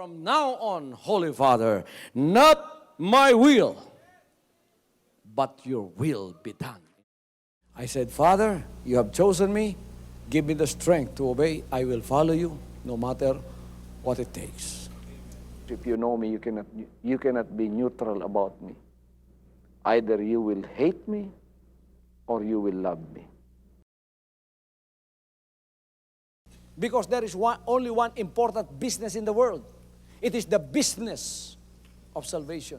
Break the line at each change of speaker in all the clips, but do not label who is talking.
From now on, Holy Father, not my will, but your will be done. I said, Father, you have chosen me. Give me the strength to obey. I will follow you no matter what it takes.
If you know me, you cannot be neutral about me. Either you will hate me or you will love me.
Because there is only one important business in the world. It is the business of salvation.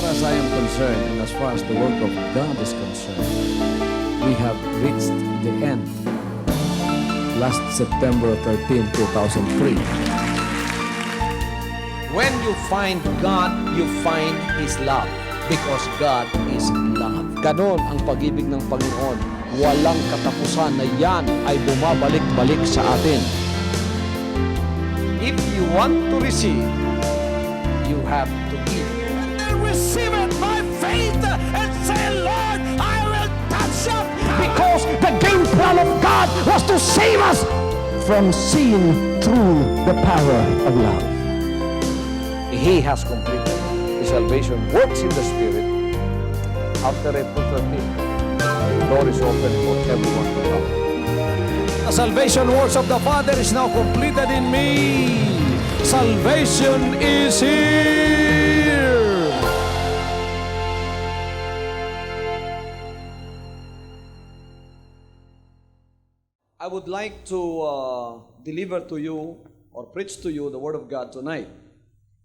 As I am concerned, and as far as the work of God is concerned, we have reached the end. Last September 13, 2003. When you find God, you find His love. Because God is love. Ganon ang pag-ibig ng Panginoon. Walang katapusan na yan ay bumabalik-balik sa atin. If you want to receive, you have to give. Receive it by faith and say, Lord, I will touch up. Because the game plan of God was to save us from sin through the power of love. He has completed. His salvation works in the Spirit. After April 13, the door is open for everyone to come. The salvation works of the Father is now completed in me. Salvation is here. I would like to deliver to you or preach to you the Word of God tonight.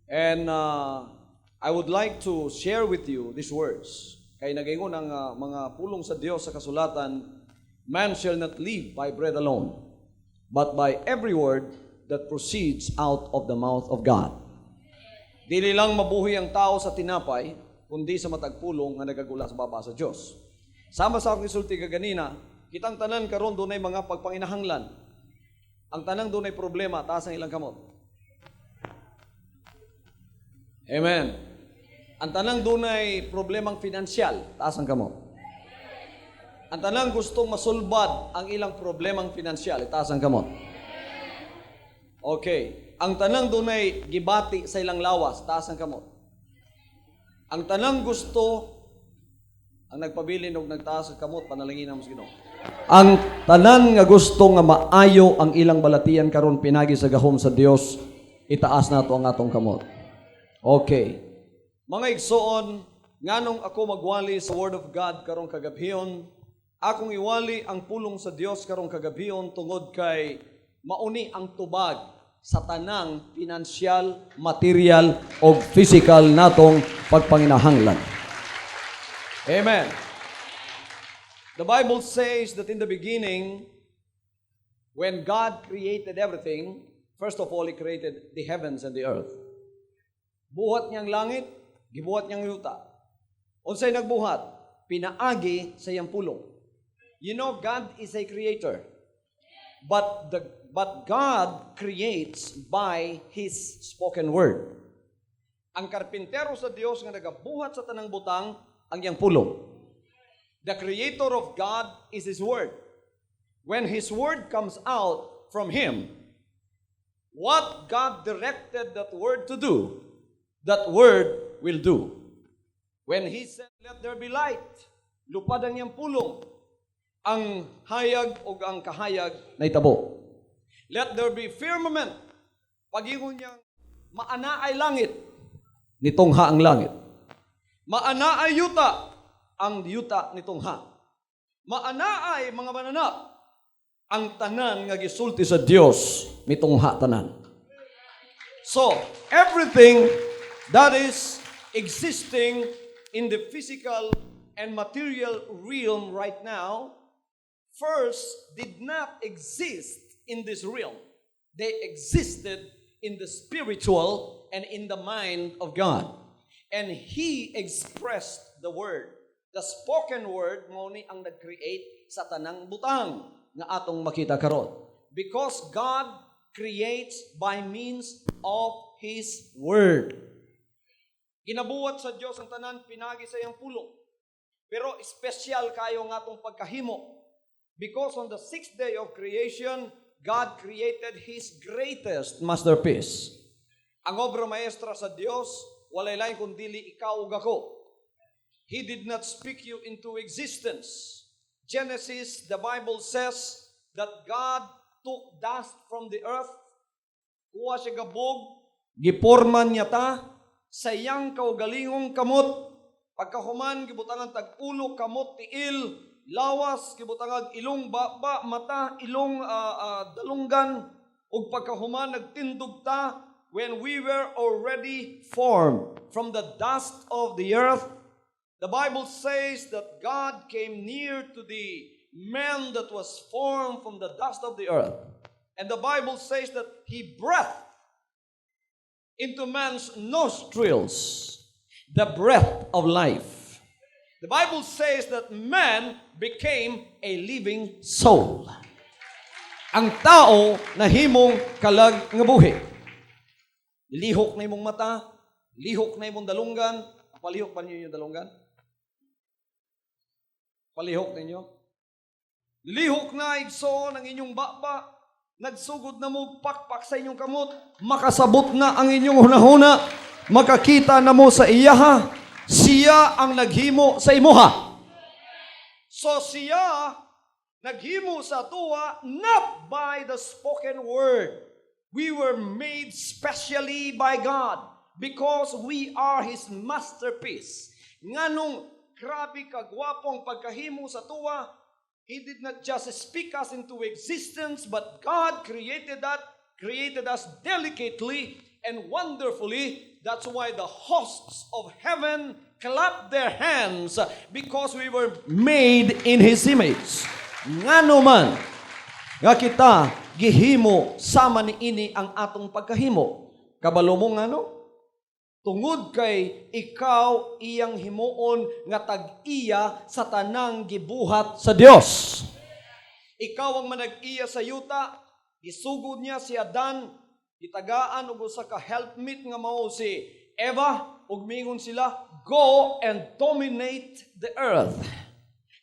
And I would like to share with you these words. Kaya nagaingon ang mga pulong sa Diyos sa kasulatan, man shall not live by bread alone, but by every word that proceeds out of the mouth of God. Dili lang mabuhi ang tao sa tinapay, kundi sa matag pulong nga nagagula sa baba sa Diyos. Sama sa akong isulti kaganina, kitang tanan karon dunay mga pagpanginahanglan. Ang tanang dunay problema, taas ang ilang kamot. Amen. Ang tanang dunay problemang finansyal, taas ang kamot. Ang tanang gustong masulbad ang ilang problemang finansyal, taas ang kamot. Okay. Ang tanang dunay gibati sa ilang lawas, taas ang kamot. Ang tanang gusto ang nagpabilin og nagtaas ang kamot, panalangin ang Ginoo. Ang tanan nga gusto nga maayo ang ilang balatian karon pinagi sa gahom sa Dios, itaas nato ang atong kamot. Okay. Mga igsoon, nganong ako magwali sa Word of God karong kagabhion, akong iwali ang pulong sa Dios karong kagabhion tungod kay mauni ang tubag sa tanang pinansyal, material o physical natong pagpanginahanglan. Amen. The Bible says that in the beginning, when God created everything, first of all, He created the heavens and the earth. Buhat niyang langit, gibuhat niyang yuta. Unsay nagbuhat? Pinaagi sa iyang pulong. You know, God is a creator. But God creates by His spoken word. Ang karpintero sa Dios nga nagabuhat sa tanang butang, ang iyang pulong. The creator of God is His word. When His word comes out from Him, what God directed that word to do, that word will do. When He said, let there be light, lupad ang iyang pulong, ang hayag o ang kahayag na itabo. Let there be firmament, pagingon niyang maana ay langit, nitongha ang langit. Maana ay yuta, ang yuta nitongha. Maana ay mga mananap, ang tanan nga gisulti sa Dios nitongha tanan. So, everything that is existing in the physical and material realm right now, first did not exist in this realm. They existed in the spiritual and in the mind of God. And He expressed the Word. The spoken Word mo ni ang nag-create sa tanang butang nga atong makita karon. Because God creates by means of His Word. Ginabuhat sa Dios ang tanan pinagi sa iyang pulong. Pero espesyal kayo nga atong pagkahimo. Because on the sixth day of creation, God created His greatest masterpiece. Ang obra maestra sa Dios, walay lain kundili ikaw ug ako. He did not speak you into existence. Genesis, the Bible says that God took dust from the earth, kuha siya gabog, giporman niya ta, sa iyang kaugalingong kamot, pagkahuman, gibutangan tag-ulo, kamot, tiil, lawas, gibutangan ilong baba, mata, ilong dalunggan, ug pagkahuman, nagtindog ta, when we were already formed from the dust of the earth. The Bible says that God came near to the man that was formed from the dust of the earth. And the Bible says that He breathed into man's nostrils the breath of life. The Bible says that man became a living soul. Ang tao nahimong kalag nga buhi. Lihok na imong mata, lihok na imong dalunggan. Palihok pa niyo yung dalunggan? Palihok ninyo. Lihok na igsoon ang inyong baba. Nagsugod na mo pakpak sa inyong kamot. Makasabot na ang inyong hunahuna. Makakita na mo sa iyaha. Siya ang naghimo sa imuha. So siya naghimo sa tuwa not by the spoken word. We were made specially by God because we are His masterpiece. Nganong grabe kagwapong pagkahimo sa tuwa, He did not just speak us into existence, but God created us delicately and wonderfully. That's why the hosts of heaven clapped their hands because we were made in His image. Ngano man, nga kita gihimo sama ni ini ang atong pagkahimo. Kabalo mo ngano? Tungod kay ikaw iyang himuon nga tag-iya sa tanang gibuhat sa Dios. Ikaw ang manag-iya sa yuta, gisugod niya si Adan, gitagaan og usa ka helpmeet nga mao si Eva, ug mingon sila, go and dominate the earth.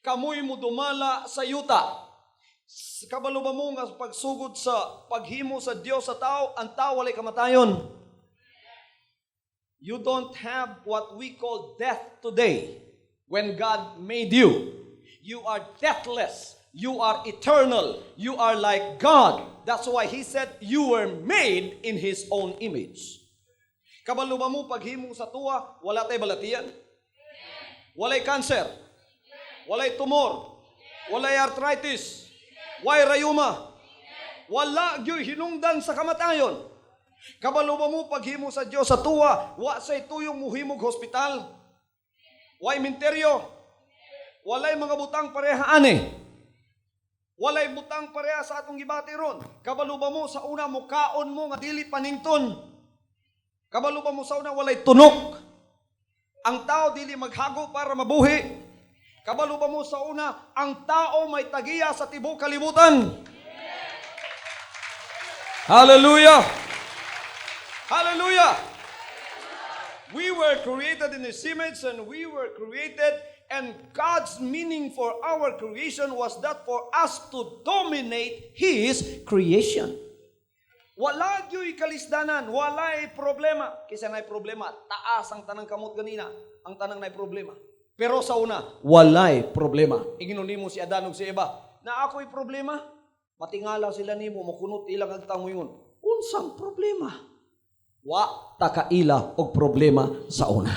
Kamoy mo dumala sa yuta. Kabalo ba mo nga pagsugod sa paghimo sa Dios sa tao, ang tao walay kamatayon. You don't have what we call death today. When God made you, you are deathless. You are eternal. You are like God. That's why He said you were made in His own image. Kabalo ba mo paghimo sa tuwa, wala tay balatian? Walay cancer. Walay tumor. Walay arthritis. Walay rayuma. Wala gyoy hinungdan sa kamatayon. Kabalo ba mo paghimo sa Dios sa tuwa, wa say tuyong muhimog hospital. Way minteryo. Walay mga butang pareha ani. Walay butang pareha sa atong gibati ron. Kabalo ba mo sa una mo kaon mo nga dili panington. Kabalo ba mo sa una walay tunok. Ang tao dili maghago para mabuhi. Kabalo ba mo sa una ang tao may tagiya sa tibuok kalibutan. Hallelujah. Hallelujah! We were created in His image and we were created, and God's meaning for our creation was that for us to dominate His creation. Wala gyo'y kalisdanan, wala'y problema. Kisa na'y problema, taas ang tanang kamot ganina, ang tanang na'y problema. Pero sa una, wala'y problema. Inginon nimo si Adan ug si Eva, na ako'y problema, matingala sila nimo, makunot ilang agtamoyon. Unsang problema? Wa takaila og problema sa una.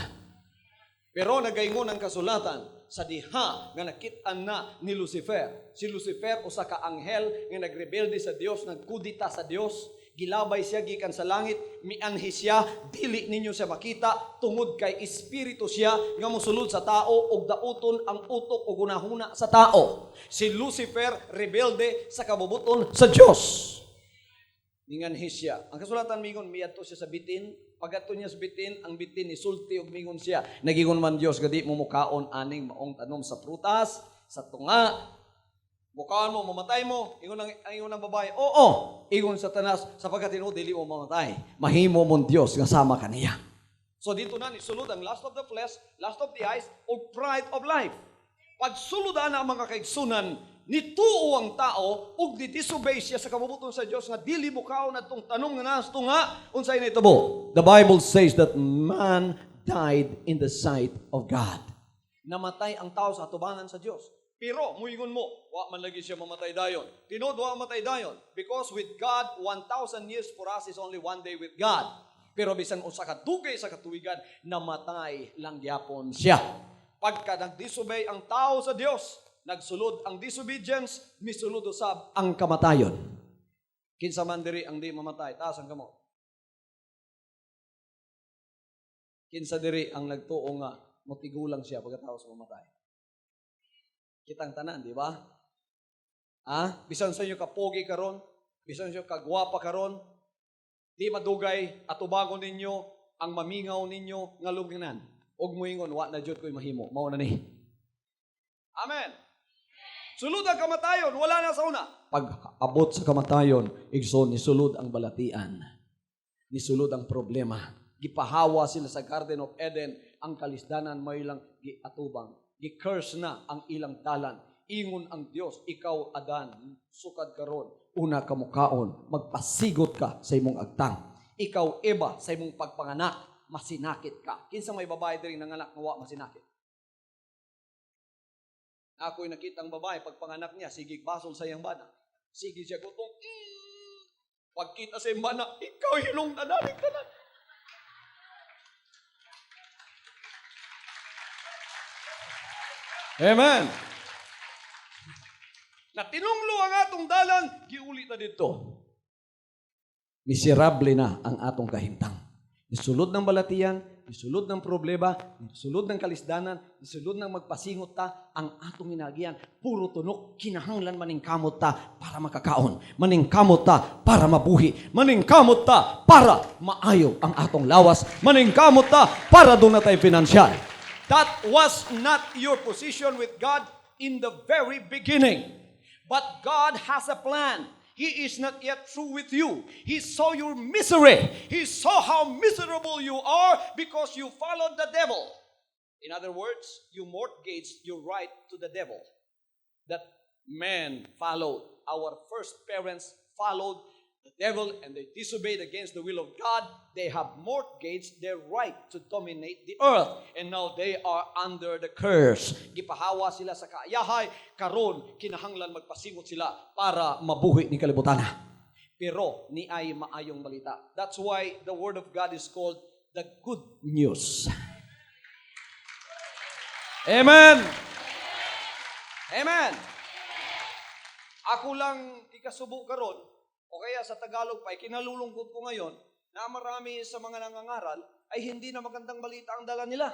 Pero nagaingon ang kasulatan sa diha nga nakit-an na ni Lucifer. Si Lucifer usa ka anghel nga nagrebelde sa Dios, nagkudita sa Dios, gilabay siya gikan sa langit, mianhi siya, dili ninyo siya makita tungod kay espiritu siya nga mosulod sa tao ug dauton ang utok ug unahuna sa tao. Si Lucifer rebelde sa kabubuton sa Dios. Ninganhi siya. Ang kasulatan mingon miadto siya sa bitin Pagato niya sa bitin, ang bitin isulti og mingon siya. Nagingon man Dios gadi mo mukaon aning maong tanom sa prutas, sa tunga. Mukaon mo, mamatay mo. Ingon ang babae, oo. Ingon sa tanas, sapagkat tinuod dili mo mamatay. Mahimo mong Dios nga sama kaniya. So dito na ni sulod ang lust of the flesh, lust of the eyes, o pride of life. Pag suludan na ang mga kaigsunan, nituo ang tao ug disobey siya sa kamabuton sa Dios nga dili mukaon adtong tanong nga nas tunga unsay nahitabo. The Bible says that man died in the sight of God. Namatay ang tao sa atubangan sa Dios. Pero muingon mo, wa man lagi siya mamatay dayon. Tinod wa mamatay dayon because with God 1,000 years for us is only one day with God. Pero bisan usa ka dugay sa katuigan, namatay lang gyapon siya. Pagka nag-disobey ang tao sa Dios, nagsulod ang disobedience, misulod usab ang kamatayon. Kinsa man diri ang di mamatay, taas ang kamot. Kinsa diri ang nagtuo nga motigulang siya pagkatapos mamatay. Kitang tanan, di ba? Bisan sa inyo kapogi karon, bisan sa inyo kagwapa karon, di madugay atubangon ninyo ang mamingaw ninyo nga lugnan. Og moingon wa na jud koy mahimo. Mao na ni. Amen. Sulod ang kamatayon, wala na sa una. Pag abot sa kamatayon, igsoon ni sulod ang balatian. Ni sulod ang problema. Gipahawa sila sa Garden of Eden, ang kalisdanan may lang giatubang. Gi-curse na ang ilang dalan. Ingon ang Dios, ikaw Adan, sukad karon, una ka mukaon, magpasigot ka sa imong agtang. Ikaw Eva, sa imong pagpanganak, masinakit ka. Kinsa may babae diri nanganak nga wa masinakit? Ako'y nakita ang babae, pagpanganak niya, sige basol sa iyang bana. Sige siya kutong, pagkita sa iyang bana, ikaw hilong nanalig ka na. Amen. Na tinunglo ang atong dalan, giulit na dito. Miserable na ang atong kahimtang. Nisulod ng balatian, nisulod ng problema, nisulod ng kalisdanan, nisulod ng magpasingot ta, ang atong minagian, puro tunok, kinahanglan maningkamot ta para makakaon. Maningkamot ta para mabuhi. Maningkamot ta para maayo ang atong lawas. Maningkamot ta para doon na tayo pinansyal. That was not your position with God in the very beginning. But God has a plan. He is not yet through with you. He saw your misery. He saw how miserable you are because you followed the devil. In other words, you mortgaged your right to the devil. That man followed. Our first parents followed the devil and they disobeyed against the will of God. They have mortgaged their right to dominate the earth. And now they are under the curse. Gipahawa sila sa kaayahay. Karon, kinahanglan magpasingot sila para mabuhi ni kalibutan. Pero, ni ay maayong balita. That's why the word of God is called the good news. Amen! Amen! Ako lang ikasubo karon, o kaya sa Tagalog pa, kinalulungkot ko ngayon na marami sa mga nangangaral ay hindi na magandang balita ang dala nila.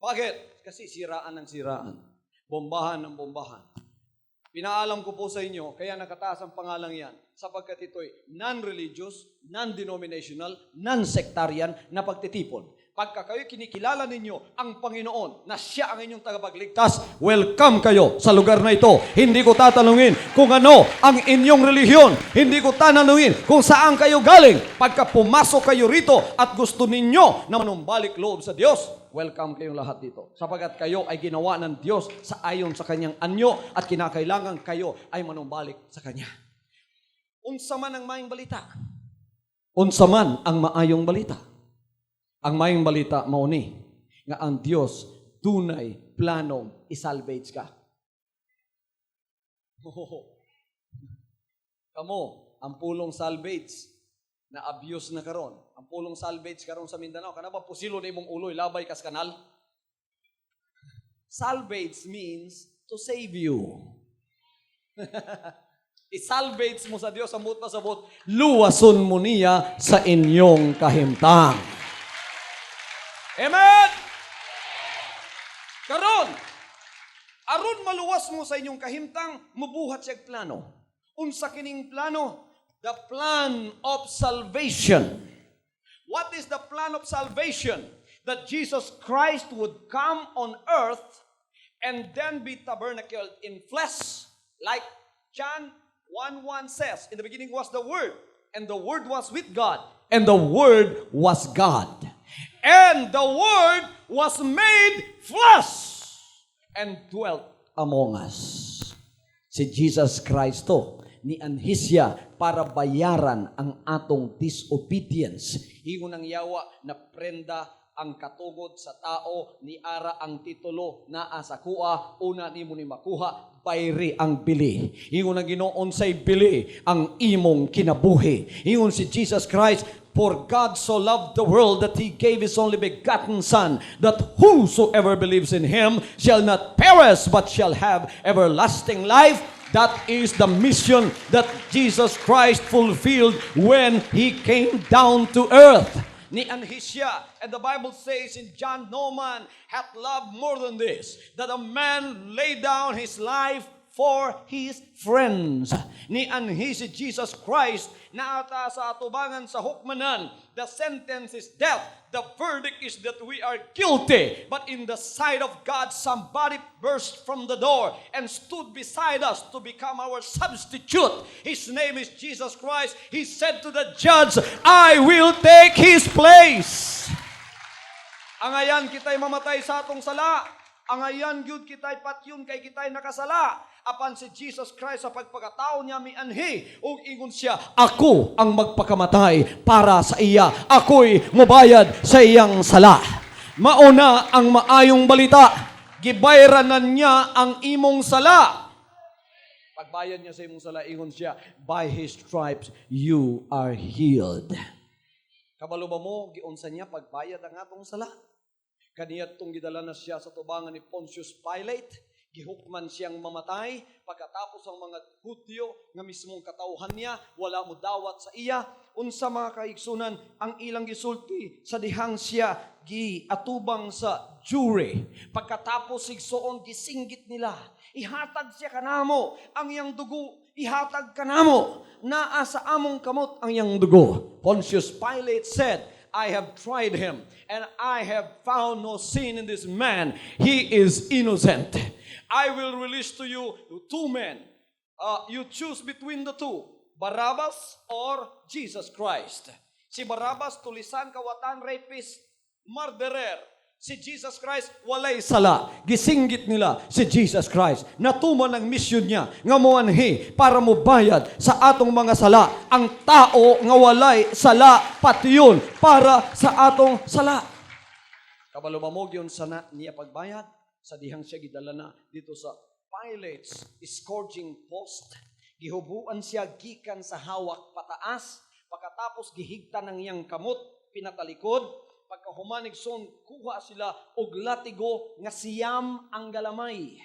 Bakit? Kasi siraan ng siraan. Bombahan ng bombahan. Pinaalam ko po sa inyo, kaya nakataas ang pangalang yan, sapagkat ito'y non-religious, non-denominational, non-sectarian na pagtitipon. Pagka kayo kinikilala ninyo ang Panginoon na siya ang inyong tagapagligtas, welcome kayo sa lugar na ito. Hindi ko tatanungin kung ano ang inyong relihiyon. Hindi ko tatanungin kung saan kayo galing. Pagka pumasok kayo rito at gusto ninyo na manumbalik loob sa Diyos, welcome kayong lahat dito. Sapagkat kayo ay ginawa ng Diyos sa ayon sa kanyang anyo at kinakailangan kayo ay manumbalik sa Kanya. Unsa man ang maayong balita. Unsa man ang maayong balita. Ang maayong balita mauni nga ang Dios dunay planong isalvage ka. Kamo, ang pulong salvage na abuse na karon. Ang pulong salvage karon sa Mindanao, kana ba pusilo na imong uloy labay kas kanal? Salvage means to save you. I-salvage mo sa Dios amot pasabot, luwason mo niya sa inyong kahimtang. Amen! Karon, aron maluwas mo sa inyong kahimtang, mubuhat siya plano. Unsa kining plano? The plan of salvation. What is the plan of salvation? That Jesus Christ would come on earth and then be tabernacled in flesh. Like John 1:1 says, in the beginning was the Word, and the Word was with God, and the Word was God. And the Word was made flesh and dwelt among us. Si Jesus Kristo ni anhis siya para bayaran ang atong disobedience. Ingon ang yawa na prenda ang katugod sa tao ni ara ang titulo naa sa kuha una nimo ni makuha bayri ang bili. Ingon ang Ginoo unsay bili ang imong kinabuhi. Ingon si Jesus Christ, for God so loved the world that He gave His only begotten Son, that whosoever believes in Him shall not perish but shall have everlasting life. That is the mission that Jesus Christ fulfilled when He came down to earth. Ni anhis siya. And the Bible says in John, no man hath loved more than this, that a man lay down his life for his friends. Ni anhis si Jesus Christ na ata sa atubangan sa hukmanan. The sentence is death. The verdict is that we are guilty. But in the sight of God, somebody burst from the door and stood beside us to become our substitute. His name is Jesus Christ. He said to the judge, I will take his place. Angayan kita'y mamatay sa atong sala. Angayan gyud kita'y patyon kay kita'y nakasala. Apan si Jesus Christ sa pagpakatao niya mianhi ug ingon siya, ako ang magpakamatay para sa iya. Ako'y mubayad sa iyang sala. Mauna ang maayong balita. Gibayranan niya ang imong sala. Pagbayad niya sa imong sala, ingon siya, by His stripes you are healed. Kabalo ba mo, giunsa niya pagbayad ang atong sala? Kaniyat tong gidala na siya sa tubangan ni Pontius Pilate. Gihukman siyang mamatay, pagkatapos ang mga Hudyo nga mismong katauhan niya, wala mo dawat sa iya. Unsa mga kaigsunan, ang ilang gisulti sa dihang siya giatubang sa jury. Pagkatapos igsuon, gisinggit nila. Ihatag siya kanamo, ang iyang dugo, ihatag kanamo. Naa sa among kamot ang iyang dugo. Pontius Pilate said, I have tried him, and I have found no sin in this man. He is innocent. I will release to you two men. You choose between the two, Barabbas or Jesus Christ. Si Barabbas, tulisan, kawatan, rapist, murderer. Si Jesus Christ, walay sala. Gisinggit nila si Jesus Christ. Natuman ang mission niya nga muanhi para mubayad sa atong mga sala. Ang tao nga walay sala, pati yun para sa atong sala. Kabalo ba mo yun sana niya pagbayad? Sa dihang siya gidala na dito sa Pilate's scourging post. Gihubuan siya gikan sa hawak pataas. Pagkatapos gihigta ng iyang kamot, pinatalikod. Pagkahumanig son, kuha sila og latigo nga siyam ang galamay.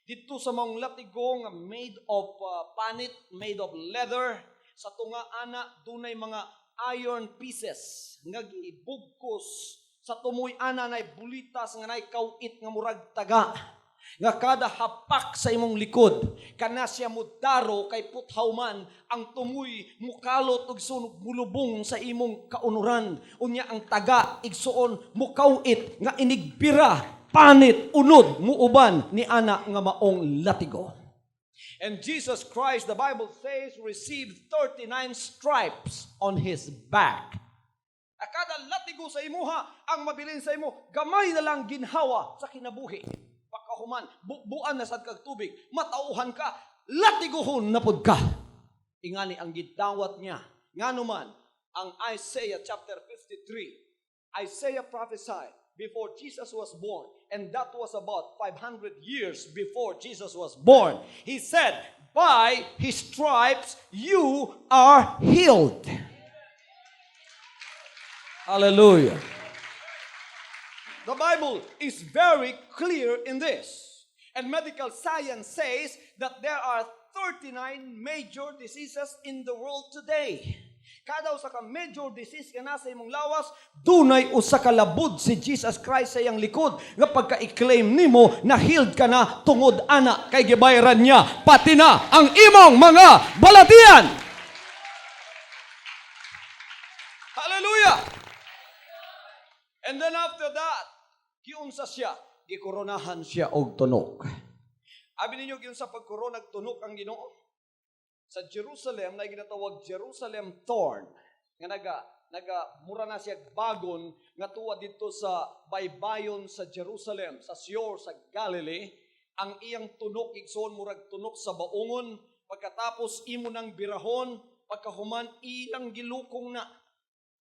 Dito sa mga latigo nga made of panit, made of leather, sa tunga ana dunay mga iron pieces nga gibugkos. Sa tumoy ana nay bulitas nga nay kawit nga murag taga. Nga kada hapak sa imong likod, kana siya mudaro kay puthaw man, ang tumoy mukalot og sunog mulubong sa imong kaunuran. Unya ang taga igsuon mukawit nga inigbira, panit, unod, muuban ni ana nga maong latigo. And Jesus Christ, the Bible says, received 39 stripes on His back. Kada latigo sa imuha, ang mabilin sa imo, gamay na lang ginhawa sa kinabuhi. Pagkahuman, buan na sad kag tubig, matauhan ka, latiguhon na pud ka. Ingani ang gidawat niya. Nganuman, ang Isaiah chapter 53, Isaiah prophesied before Jesus was born, and that was about 500 years before Jesus was born. He said, by His stripes you are healed. Hallelujah. The Bible is very clear in this. And medical science says that there are 39 major diseases in the world today. Kada usa ka major disease ka nasa imong lawas, dunay usa ka labod si Jesus Christ sa iyang likod. Nga pagka-i-claim nimo na healed ka na tungod ana kay gibayaran niya pati na ang imong mga balatian. Hallelujah. And then after that, giunsa siya, gikoronahan siya og tunok. Abi ninyo giunsa pagkoronag tunok ang Ginoo? Sa Jerusalem na ginatawag Jerusalem thorn nga mura na siya bagon nga tuwa dito sa baybayon sa Jerusalem, sa shore sa Galilee. Ang iyang tunok igsoon murag tunok sa baungon, pagkatapos imo nang birahon, pagkahuman ilang gilukong na.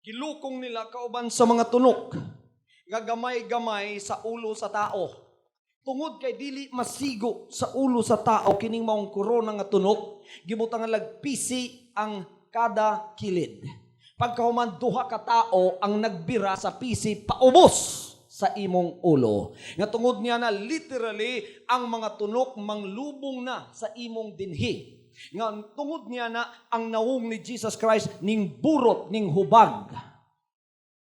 Gilukong nila kauban sa mga tunok. Gagamay-gamay sa ulo sa tao. Tungod kay dili masigo sa ulo sa tao kining maong korona nga tunok, gibutang lagpisi ang kada kilid. Pagkahuman duha ka tao ang nagbira sa pisi paubos sa imong ulo. Nga tungod niya na literally ang mga tunok manglubong na sa imong dinhi. Nga tungod niya na ang nawong ni Jesus Christ ning burot ning hubag.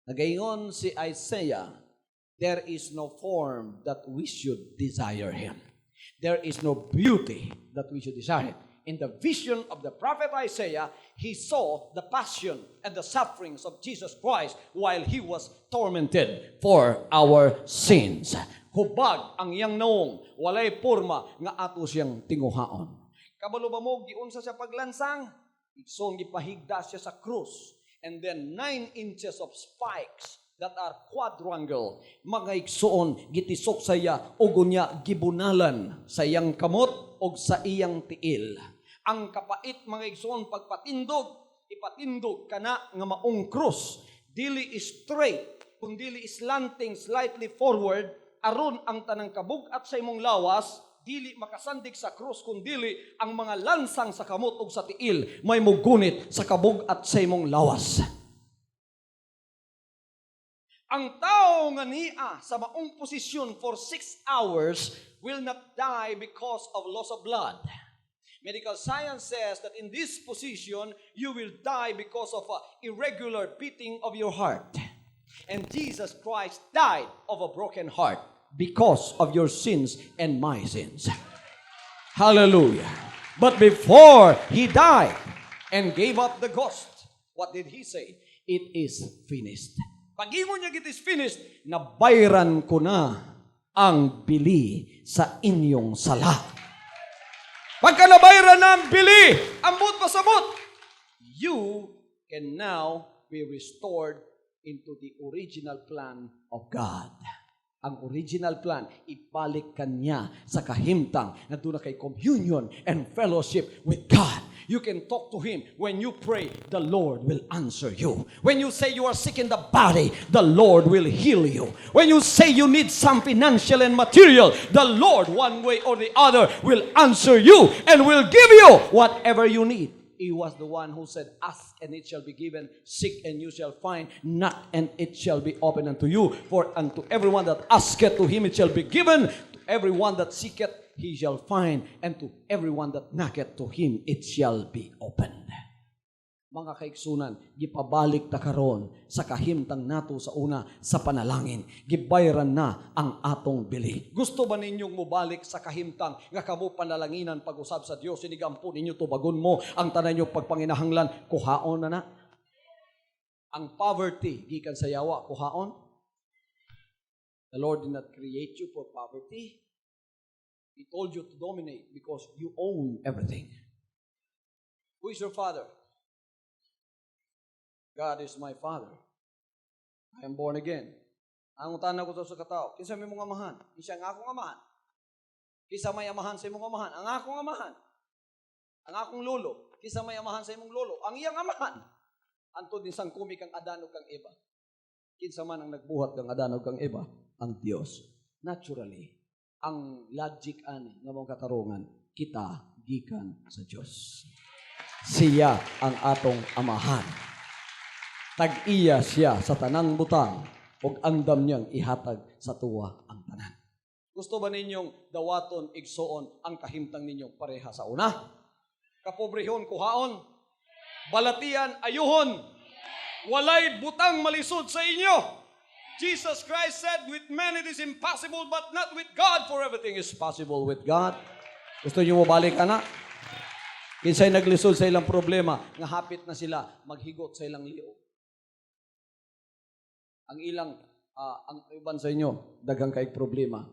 Nagayon si Isaiah, there is no form that we should desire him. There is no beauty that we should desire him. In the vision of the prophet Isaiah, he saw the passion and the sufferings of Jesus Christ while he was tormented for our sins. Hubag ang iyang naong, walay porma nga ato siyang tinguhaon. Kabalo ba mo, giunsa siya paglansang? Igsoon gipahigda siya sa krus. And then 9 inches of spikes that are quadrangle. Mga igsoon, gitisok sa iya, o gunya gibunalan sa iyang kamot o sa iyang tiil. Ang kapait, mga igsoon, pagpatindog, ipatindog ka na nga maong krus. Dili straight, kung dili slanting slightly forward, aron ang tanang kabugat sa imong lawas, dili makasandig sa krus kung dili ang mga lansang sa kamot ug sa tiil may mugunit sa kabugat sa imong lawas. Ang tao nga niya sa maong posisyon for 6 hours will not die because of loss of blood. Medical science says that in this position you will die because of irregular beating of your heart. And Jesus Christ died of a broken heart because of your sins and my sins. Hallelujah. But before he died and gave up the ghost, what did he say? It is finished. Pag-ingon niya, it is finished, nabayran ko na ang bili sa inyong sala. Pagka nabayran na ang bili, ambot pasabot, you can now be restored into the original plan of God. Ang original plan, ibalik ka niya sa kahimtang na doon na kay communion and fellowship with God. You can talk to Him. When you pray, the Lord will answer you. When you say you are sick in the body, the Lord will heal you. When you say you need some financial and material, the Lord, one way or the other, will answer you and will give you whatever you need. He was the one who said, ask and it shall be given, seek and you shall find, knock and it shall be opened unto you. For unto everyone that asketh to him it shall be given, to everyone that seeketh he shall find, and to everyone that knocketh to him it shall be opened. Mga kaigsunan, gipabalik ta karon sa kahimtang nato sa una sa panalangin. Gibayran na ang atong bili. Gusto ba ninyong mubalik sa kahimtang nga kamo panalanginan pag-usab sa Dios? Sinigampo ninyo tubagon mo ang tanan nyo pagpanginahanglan, kuhaon na na. Ang poverty gikan sa yawa, kuhaon. The Lord did not create you for poverty. He told you to dominate because you own everything. Who is your father? God is my Father. I am born again. Ang utana ko sa katao, kinsa may mong amahan? Kinsa ang akong amahan? Kinsa may amahan sa imong amahan? Ang akong amahan. Ang akong lolo. Kinsa may amahan sa imong lolo? Ang iyang amahan. Antod din sang kumi kang Adan ug kang Eva. Kinsa man ang nagbuhat kang Adan ug kang Eva? Ang Dios. Naturally, ang logic ani nga mong katarungan, kita gikan sa Dios. Siya ang atong amahan. Tag-iya siya sa tanang butang ug andam niyang ihatag sa tuwa ang tanan. Gusto ba ninyong dawaton, igsoon ang kahimtang ninyong pareha sa una? Kapobrehon, kuhaon. Balatian, ayuhon. Walay butang malisod sa inyo. Jesus Christ said, with man it is impossible, but not with God, for everything is possible with God. Gusto niyo mo balik, anak? Kinsay naglisod sa ilang problema, nga hapit na sila maghigot sa ilang liog. Ang ilang ang iban sa inyo, daghang kay problema.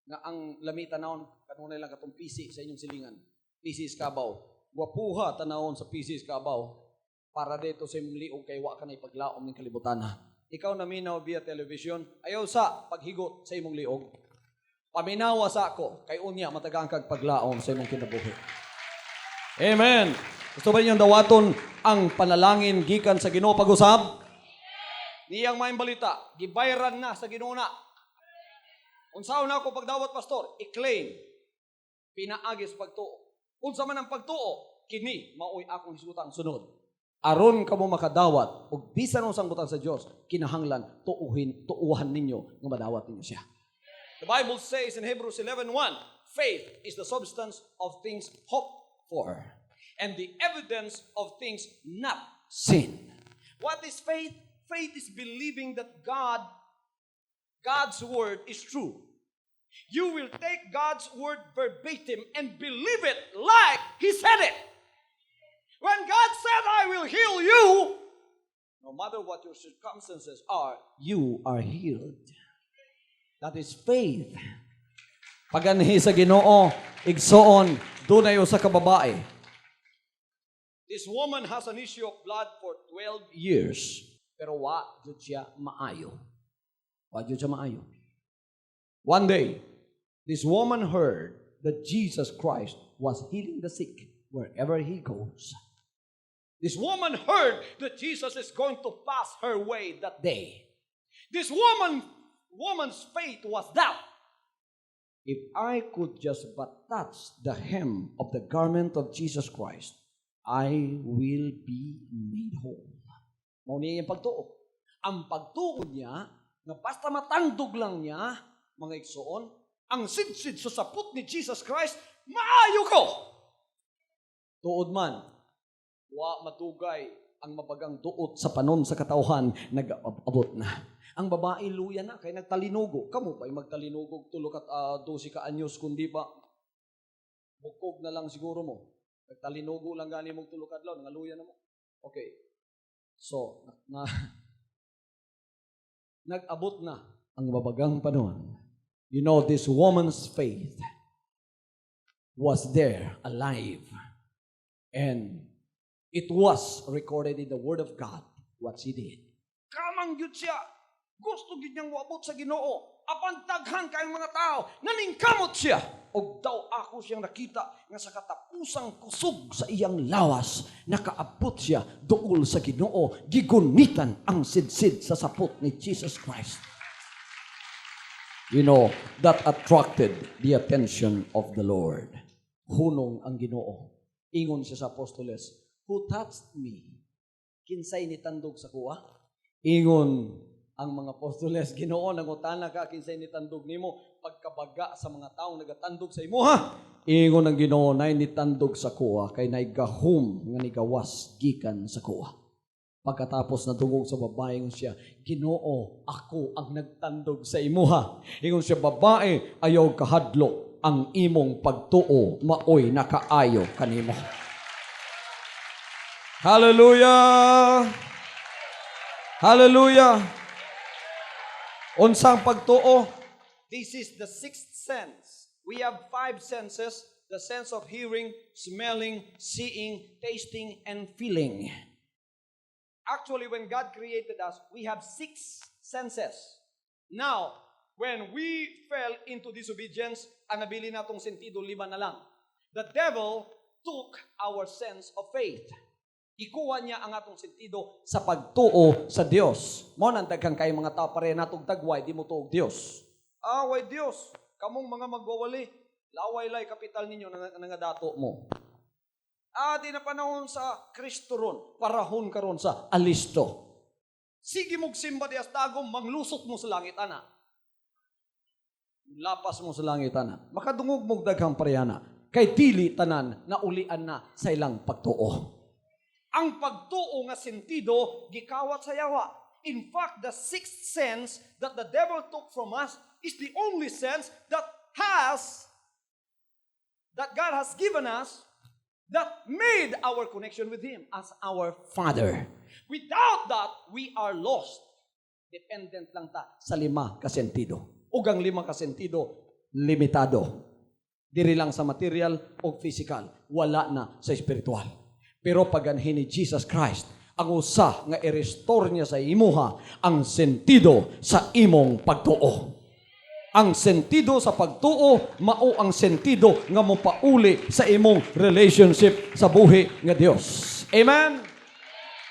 Nga ang lami tanawon, kanunay lang katong PC sa inyong silingan. PC Iskabaw. Wapuha tanawon sa PC Iskabaw. Para dito sa imong liog kay wa ka na ipaglaom ng kalibutan. Ikaw na minaw via television, ayaw sa paghigot sa imong liog. Paminawa sa ako, kay unya matagang kag paglaom sa imong kinabuhi. Amen. Gusto ba ninyong dawaton ang panalangin gikan sa Ginoo pag-usab? Niyang maayong balita, gibayran na sa Ginoo na. Unsaon na ako pagdawat pastor, i-claim pinaagis pagtuo. Unsa man ang pagtuo, kini maoy akong hisgutang sunod. Aron kamo makadawat ug bisan unsang butang sa Dios, kinahanglan tuuhan ninyo nga madawat ninyo siya. The Bible says in Hebrews 11:1, faith is the substance of things hoped for and the evidence of things not seen. What is faith? Faith is believing that God's word is true. You will take God's word verbatim and believe it like He said it. When God said, I will heal you, no matter what your circumstances are, you are healed. That is faith. Paganhi sa Ginoo, igsoon, dunay usa ka babae. This woman has an issue of blood for 12 years. Pero wa jud siya maayo. Wa jud siya maayo. One day, this woman heard that Jesus Christ was healing the sick wherever He goes. This woman heard that Jesus is going to pass her way that day. This woman's faith was that if I could just but touch the hem of the garment of Jesus Christ, I will be made whole. Mao niya yung pagtuo. Ang pagtuo niya, nga basta matandog lang niya, mga igsoon, ang sidsid sa sapot ni Jesus Christ, maayo ko! Tuod man, wa matugay ang mabagang duot sa panon sa katawhan, nag-abot na. Ang babae luya na, kay nagtalinugo. Kamu pa'y magtalinugo, tulok at 12 ka anyos, kundi ba, bukog na lang siguro mo. Nagtalinugo lang gani mong tulok adlaw, nangaluya na mo. Okay. So, nag-abot na ang mabagang panahon. You know, this woman's faith was there, alive. And it was recorded in the Word of God what she did. Kamang yun siya. Gusto gid niyang wabot sa Ginoo. Apan daghan kayong mga tao, naningkamot siya. Og daw ako siyang nakita nga sa katapusang kusog sa iyang lawas, nakaabot siya duol sa Ginoo, gigunitan ang sidsid sa sapot ni Jesus Christ. You know, that attracted the attention of the Lord. Hunong ang Ginoo. Ingon siya sa apostoles, who touched me? Kinsay nitandog sa kuha? Ingon ang mga apostoles, Ginoo, nangutana ka, kinsay nitandog nimo, pagkabaga sa mga taong nagatandog sa imo, ha? Ingon ang Ginoo, nay nitandog sa kuha, kay naigahom nga nigawas gikan sa kuha. Pagkatapos nadungog sa babae, ingon siya, Ginoo, ako ang nagtandog sa imo, ha? Ingon siya, babae, ayaw kahadlok, ang imong pagtuo, maoy nakaayo kanimo. Hallelujah! Hallelujah! Unsang pagtuo? This is the sixth sense. We have 5 senses. The sense of hearing, smelling, seeing, tasting, and feeling. Actually, when God created us, we have 6 senses. Now, when we fell into disobedience, ang nabili natong sentido 5 na lang. The devil took our sense of faith. Ikuha niya ang atong sentido sa pagtuo sa Dios. Mo nang daghang kay mga tao pare natong dagway di mo tuog Dios. Way Dios, kamong mga magwawali, laway lay kapital ninyo nangadato mo. Di na panahon sa Kristo ron, parahon karon sa alisto. Sige mong simba di astagom, manglusot mo sa langit ana. Lapas mo sa langit ana. Makadungog mong daghang parehana. Kay dili tanan na ulian na sa ilang pagtuo. Ang pagtuo nga sentido, gikawat sa yawa. In fact, the 6th sense that the devil took from us is the only sense that God has given us that made our connection with Him as our Father. Without that, we are lost. Dependent lang ta sa 5 ka sentido. Ug ang 5 ka sentido, limitado. Diri lang sa material o physical. Wala na sa spiritual. Pero paganhin ni Jesus Christ, ang usa nga i-restore niya sa imuha ang sentido sa imong pagtuo. Ang sentido sa pagtuo, mao ang sentido nga mopauli sa imong relationship sa buhi nga Dios. Amen?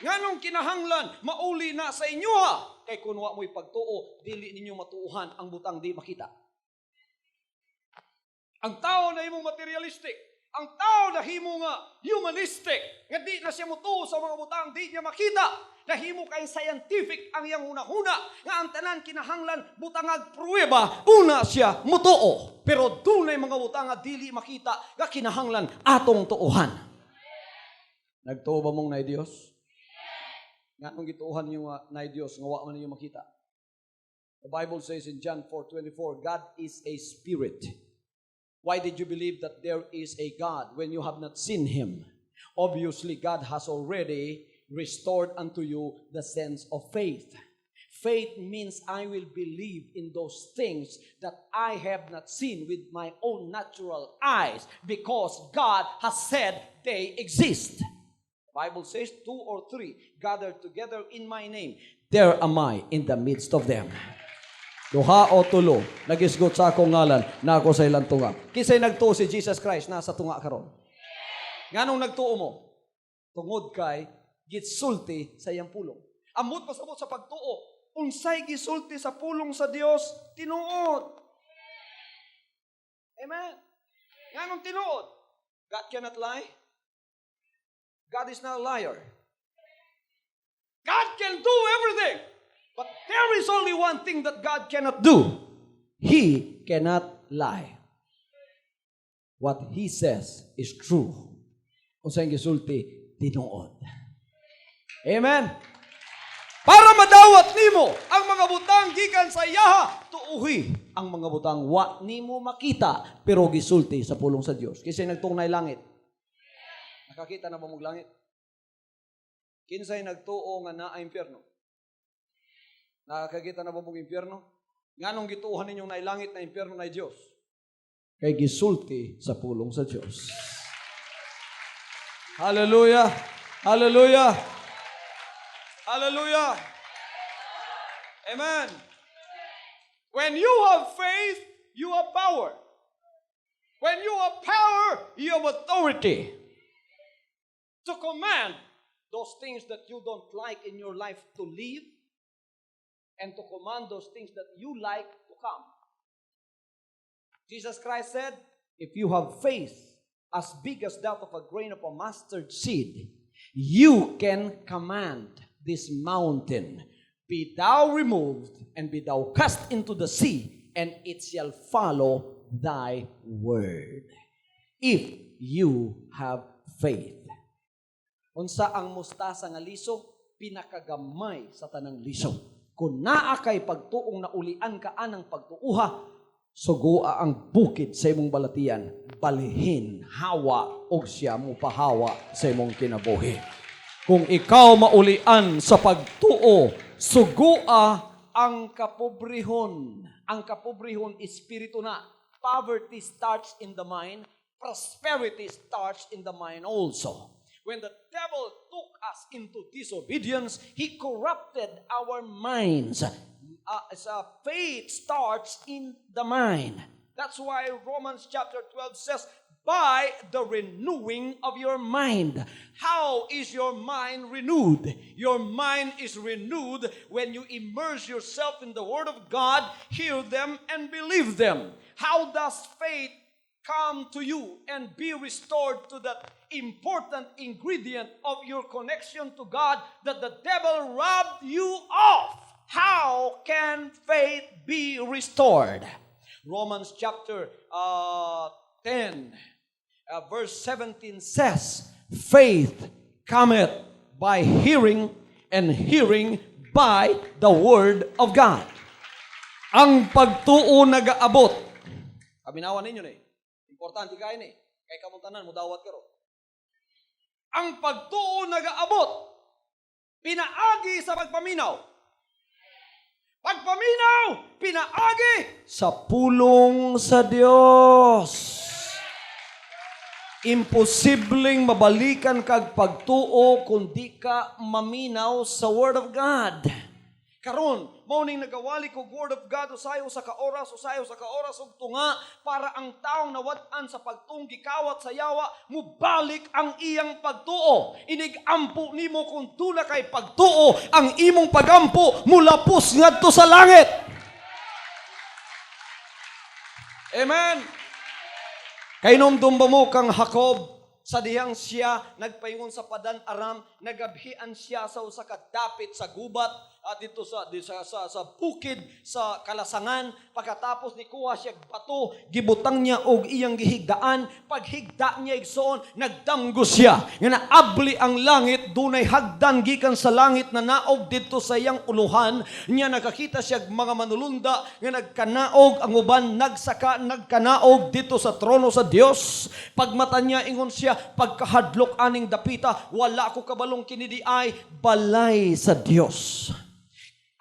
Nganong kinahanglan, mauli na sa inyoha. Kay kung wa mo'y pagtuo, dili ninyo matuuhan ang butang di makita. Ang tao na imong materialistic, ang tao na himo nga humanistic, nga di na siya mutuo sa mga butang, di niya makita. Nahimo kay scientific ang iyang hunahuna, nga ang tanan kinahanglan butangag pruweba, una siya mutuo. Pero dunay mga butang nga dili makita, nga kinahanglan atong tuuhan. Nagtuo ba mong na Dios? Nga nung gituuhan niyo na Dios, nga wa man niyo makita. The Bible says in John 4:24, God is a spirit. Why did you believe that there is a God when you have not seen Him? Obviously, God has already restored unto you the sense of faith. Faith means I will believe in those things that I have not seen with my own natural eyes because God has said they exist. The Bible says 2 or 3 gathered together in my name. There am I in the midst of them. Duha o tulo, nagisgot sa akong ngalan, na ako sa ilang tunga. Kisay nagtuo si Jesus Christ, nasa tunga karon. Nganong nagtuo mo? Tungod kay gitsulti sa iyang pulong. Amot pasabot sa pagtuo, unsay gisulti sa pulong sa Dios, tinuod. Amen. Nganong tinuod? God cannot lie. God is not a liar. God can do everything. But there is only one thing that God cannot do. He cannot lie. What He says is true. Kung saan gisulti, tinuod. Amen. Para madawat nimo ang mga butang gikan sa iyaha, tuuhi ang mga butang wa nimo makita pero gisulti sa pulong sa Dios. Kasi nagtungnay langit. Nakakita na ba mong langit? Kinsay nagtuo nga naa impyerno? Nakakakita na ba mong impyerno? Nganong gituuhan ninyong nailangit na impyerno na Diyos? Kay gisulti sa pulong sa Diyos. Hallelujah! Hallelujah! Hallelujah! Amen! When you have faith, you have power. When you have power, you have authority to command those things that you don't like in your life to leave, and to command those things that you like to come. Jesus Christ said, if you have faith as big as that of a grain of a mustard seed, you can command this mountain, be thou removed and be thou cast into the sea, and it shall follow thy word. If you have faith. Unsa ang mustasa nga liso, pinakagamay sa tanang liso. Kung naa kay pagtuong naulian ka anang pagtuuha, sugua ang bukid sa imong balatian, balihin, hawa, og siya mo pahawa sa imong kinabuhi. Kung ikaw maulian sa pagtuo, sugua ang kapobrehon. Ang kapobrehon, espiritu na. Poverty starts in the mind, prosperity starts in the mind also. When the devil took us into disobedience, he corrupted our minds. Faith starts in the mind. That's why Romans chapter 12 says, by the renewing of your mind. How is your mind renewed? Your mind is renewed when you immerse yourself in the Word of God, hear them, and believe them. How does faith come to you and be restored to that important ingredient of your connection to God that the devil robbed you of? How can faith be restored? Romans chapter 10, verse 17 says, faith cometh by hearing, and hearing by the word of God. Ang pagtuo nagaabot. Kaminawan ninyo ni. Importante kayo ni. Kay kamuntanan mo dawat karo. Ang pagtuo nagaabot. Pinaagi sa pagpaminaw. Pagpaminaw, pinaagi sa pulong sa Dios. Imposibleng mabalikan kag pagtuo kung di ka maminaw sa Word of God. Karon, mao ning nagawali kog Word of God usayo sa kaoras ug tunga para ang taong nawat-an sa pagtunggi kawat sa yawa mubalik ang iyang pagtuo. Inigampo nimo kung tula kay pagtuo ang imong pagampo mulapos ngadto sa langit. Amen. Kay nomdumba mo kang Jacob sa dihang siya nagpaingon sa Padan Aram, nagabhian siya sa usa ka dapit sa gubat at dito sa bukid sa Kalasangan. Pagkatapos ni kuha siya bato, gibutang niya og iyang gihigdaan. Paghigda niya igsoon, nagdamgo siya. Nga naabli ang langit, dunay hagdan gikan sa langit na naog dito sa iyang uluhan. Niya nakakita siya mga manulunda nga nagkanaog, ang uban nagsaka nagkanaog dito sa trono sa Dios. Pagmata niya ingon siya, pagkahadlok aning dapita, wala ko kabalong kinidi ay balay sa Dios.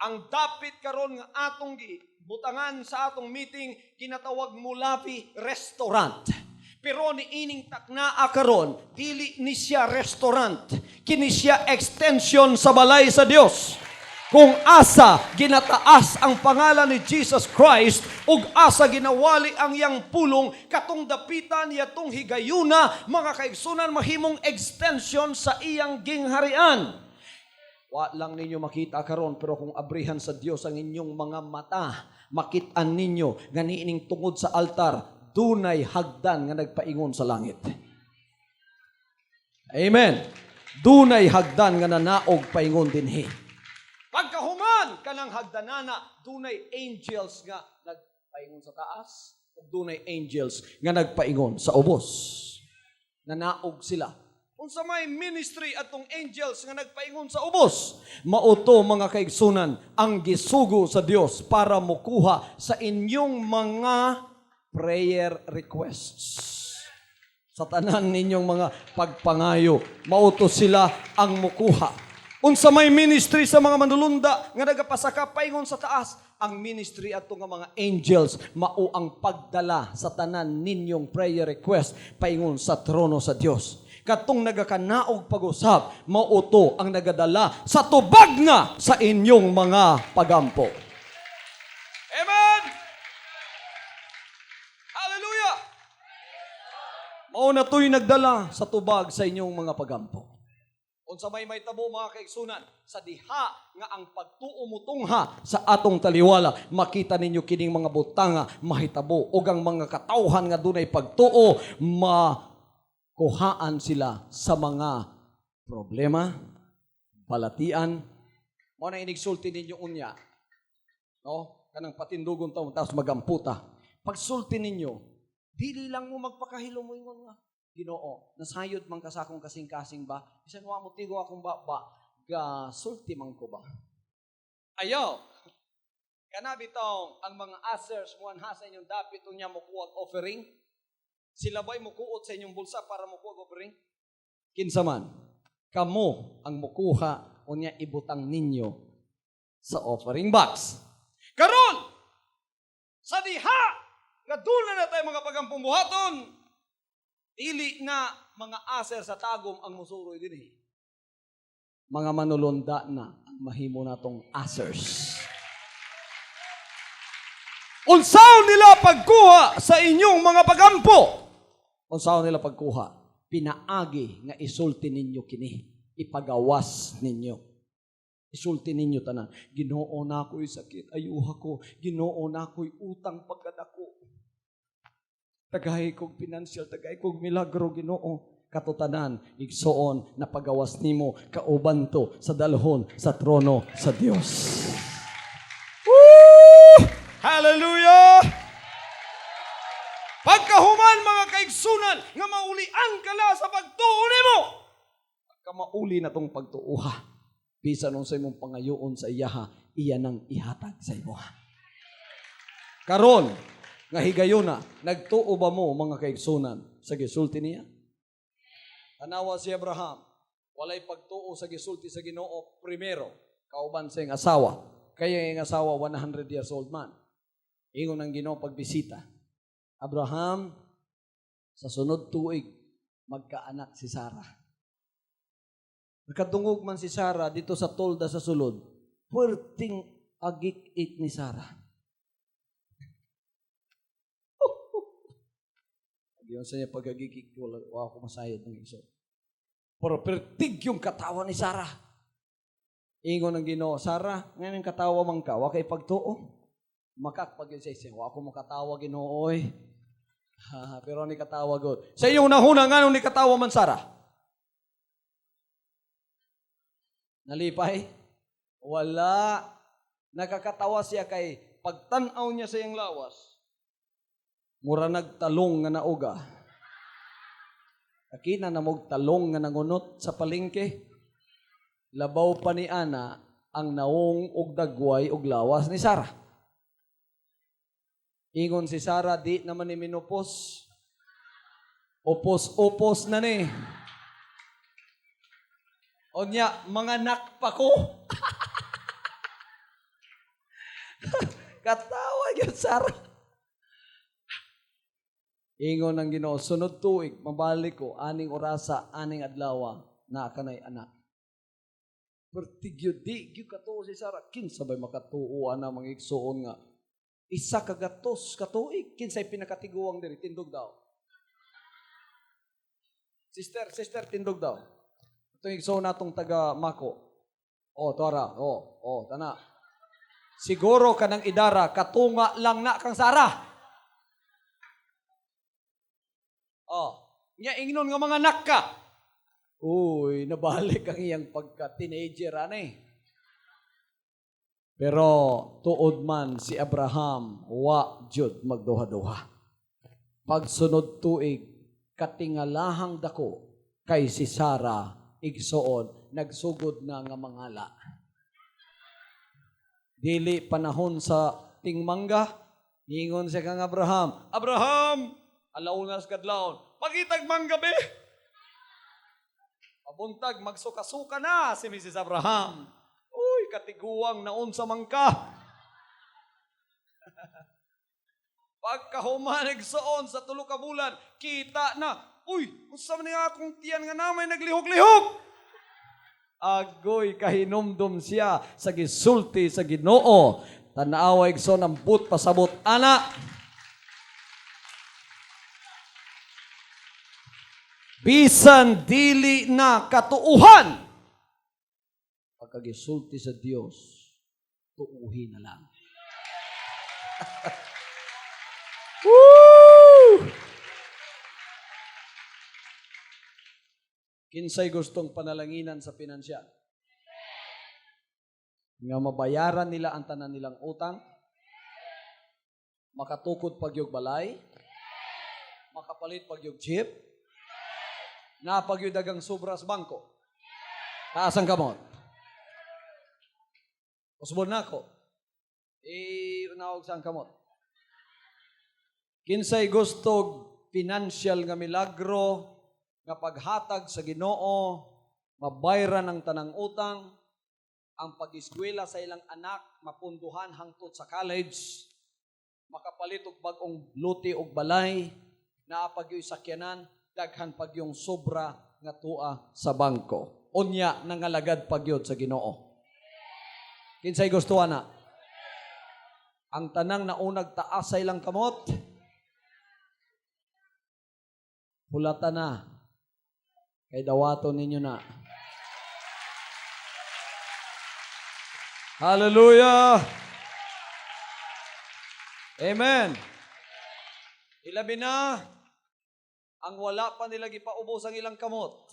Ang dapit karon nga atong butangan sa atong meeting ginatawag Mulapi Restaurant. Pero ni ining taknaa karon dili ni siya restaurant, kini siya extension sa balay sa Dios. Kung asa ginataas ang pangalan ni Jesus Christ ug asa ginawali ang iyang pulong katong dapitan yatong higayuna, mga kaigsunan, mahimong extension sa iyang gingharian. Wa lang ninyo makita karon, pero kung abrihan sa Dios ang inyong mga mata, makitaan ninyo nga niining tungod sa altar dunay hagdan nga nagpaingon sa langit. Amen. Dunay hagdan nga nanaog paingon dinhi. Pagkahuman kanang hagdanana, dunay angels nga nagpaingon sa taas ug dunay angels nga nagpaingon sa ubos. Nanaog sila. Unsa may ministry atong angels nga nagpaingon sa ubos, mauto mga kaigsunan ang gisugo sa Dios para mokuha sa inyong mga prayer requests. Sa tanan ninyong mga pagpangayo, mauto sila ang mokuha. Unsa may ministry sa mga manulunda nga nagapasaka paingon sa taas, ang ministry ato nga mga angels mao ang pagdala sa tanan ninyong prayer request paingon sa trono sa Dios. Katong nagakanaog pag-usap, mauto ang nagadala sa tubag nga sa inyong mga pagampo. Amen! Hallelujah! Mao na to'y nagdala sa tubag sa inyong mga pagampo. Unsa may tabo mga kaigsunan, sa diha nga ang pagtuo mutungha sa atong taliwala, makita ninyo kining mga butanga mahitabo ug ang mga katawhan nga dunay pagtuo kuhaan sila sa mga problema, balatian. Mao na inigsulti ninyo unya. No? Kanang patindugon taon tapos magamputa. Pagsulti ninyo, dili lang mo magpakahilo mo ingon nga. Ginoo, nasayod man ka sa akong kasing-kasing ba? Bisan wa mo tigo akong ba ga sulti man ko ba? Ayaw. Kana bitong ang mga ushers mo anha sa inyong dapit unya mo kuwag offering. Sila ba'y mukuot sa inyong bulsa para mukuha offering? Kinsa man, kamo ang mukuha o niya ibutang ninyo sa offering box. Karon, sa diha, nga dula na tayo mga pagampong buhaton, dili na mga aser sa tagom ang musuroy din eh. Mga manulunda na ang mahimo natong asers. Unsaon nila pagkuha sa inyong mga pagampo? Unsaon nila pagkuha? Pinaagi nga isulti ninyo kini. Ipagawas ninyo. Isulti ninyo tanan. Ginoo na ako'y sakit. Ayuha ko. Ginoo na ako'y utang pagkadako. Tagay kog financial. Tagay kog milagro, Ginoo. Katutanan, igsoon na pagawas nimo kauban to sa dalhon sa trono sa Dios. Woo! Hallelujah! Pagkahuman mga kaigsunan nga maulian kala sa pagtuo nimo. Pagka mauli na tong pagtuuha, bisan unsa imong pangayoon sa iyaha, iya nang ihatag sa imo. Karon nga higayuna, nagtuo ba mo mga kaigsunan sa gisulti niya? Tanawa si Abraham, walay pagtuo sa gisulti sa Ginoo primero, kauban sa iyang asawa. kaya yung asawa 100 years old man. Ingon ang Ginoo pagbisita. Abraham, sa sunod tuig, magkaanak si Sarah. Nakadungog man si Sarah dito sa tolda sa sulod, puwerting agik-ik ni Sarah. Yun sa niya pag-agik-ik, wala ako masayad ng iso. Pero pertig yung katawa ni Sarah. Ingon ng Ginoo, Sarah, ngayon yung katawa man ka, wakay pagtuo. Makakpag yun siya, ako mo katawa Ginoo, oy. Pero ni katawa God. Sa iyong nahuna nga nung ni katawa man Sarah. Nalipay? Wala. Nakakatawa siya kay pagtanaw niya sa iyang lawas. Mura nagtalong nga nauga. Akina na mog talong nga nangunot sa palengke. Labaw pa ni Ana ang naong og dagway og lawas ni Sarah. Ingon si Sarah, di naman ni minupos. Upos-upos na ni. O niya, mga nakpa ko. Katawa yun, Sarah. Ingon ng Ginoo, sunod tuig, mabalik ko, aning orasa, aning adlawa, na kanay anak. Pertigyo, di, gyud katuo si Sarah. Kinsabay makatuo na mga igsuon nga. Isa kagatos, katuig. Kinsay pinakatiguang diri, tindog daw. Sister, tindog daw. Ito yung igsuon natong taga Mako. Tora, tana. Siguro kanang idara, katunga lang na kang Sarah. Nya ingnon nga mga anak ka. Uy, nabalik ang iyang pagka-teenager, Pero tuod man si Abraham, wa jud magduha-duha. Pagsunod tuig, katingalahang dako kay si Sarah, igsoon, nagsugod na nga mangala. Dili panahon sa tingmangga, ingon siya kang Abraham, alaunas kadlawon, pagitag manggabi. Pabuntag, magsuka-suka na si Mrs. Abraham. Uy, katiguang naon sa mangka. Pagkahuman nagsoon sa tulo ka bulan, kita na, uy, unsa man nga akong tiyan nga namay naglihok-lihok. Agoy, kahinumdum siya sa gisulti sa Ginoo. Tanawa igsoon ang but pasabot ana. Bisan dili na katuuhan. Pagkagisulti sa Dios, tuuhin na lang. Woo! Kinsay gustong panalanginan sa pinansyal? Nga mabayaran nila ang tanan nilang utang, makatukod pagyog balay, makapalit pagyog jeep, na pagyog dagang sobra sa bangko. Taas ang kamot. Usbon na ako. Unawag sa ang kamot. Kinsay gustong financial nga milagro, nga paghatag sa Ginoo, mabayran ang tanang utang, ang pag-eskwela sa ilang anak, mapunduhan hangtod sa college, makapalit og bag-ong luti og balay, naapagyoy sakyanan, daghan pagyong sobra nga tua sa bangko. Unya nangalagad pagyod sa Ginoo. Kinsay gusto na? Ang tanang naunag taas sa ilang kamot, hulatan na. Kay dawaton ninyo na. Hallelujah! Amen! Ilabi na ang wala pa nila gipaubos ang ilang kamot.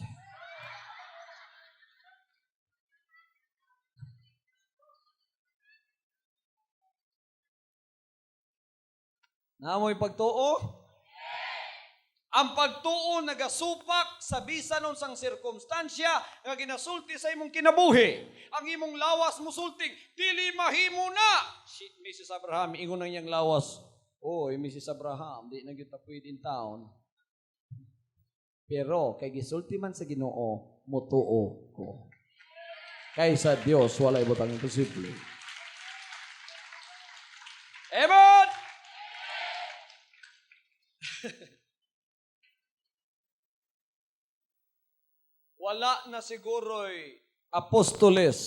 Naamoy pagtuo? Ang pagtuo nagasupak sa bisan unsang sirkumstansya nga ginasulti sa imong kinabuhi. Ang imong lawas musultig, dili mahimo na. Si Mrs. Abraham, ingon na niyang lawas. Oy, Mrs. Abraham, di na kita pwede in town. Pero kay gisulti man sa Ginoo, mutuo ko. Kay sa Dios walay butang imposible. Wala na siguro'y apostoles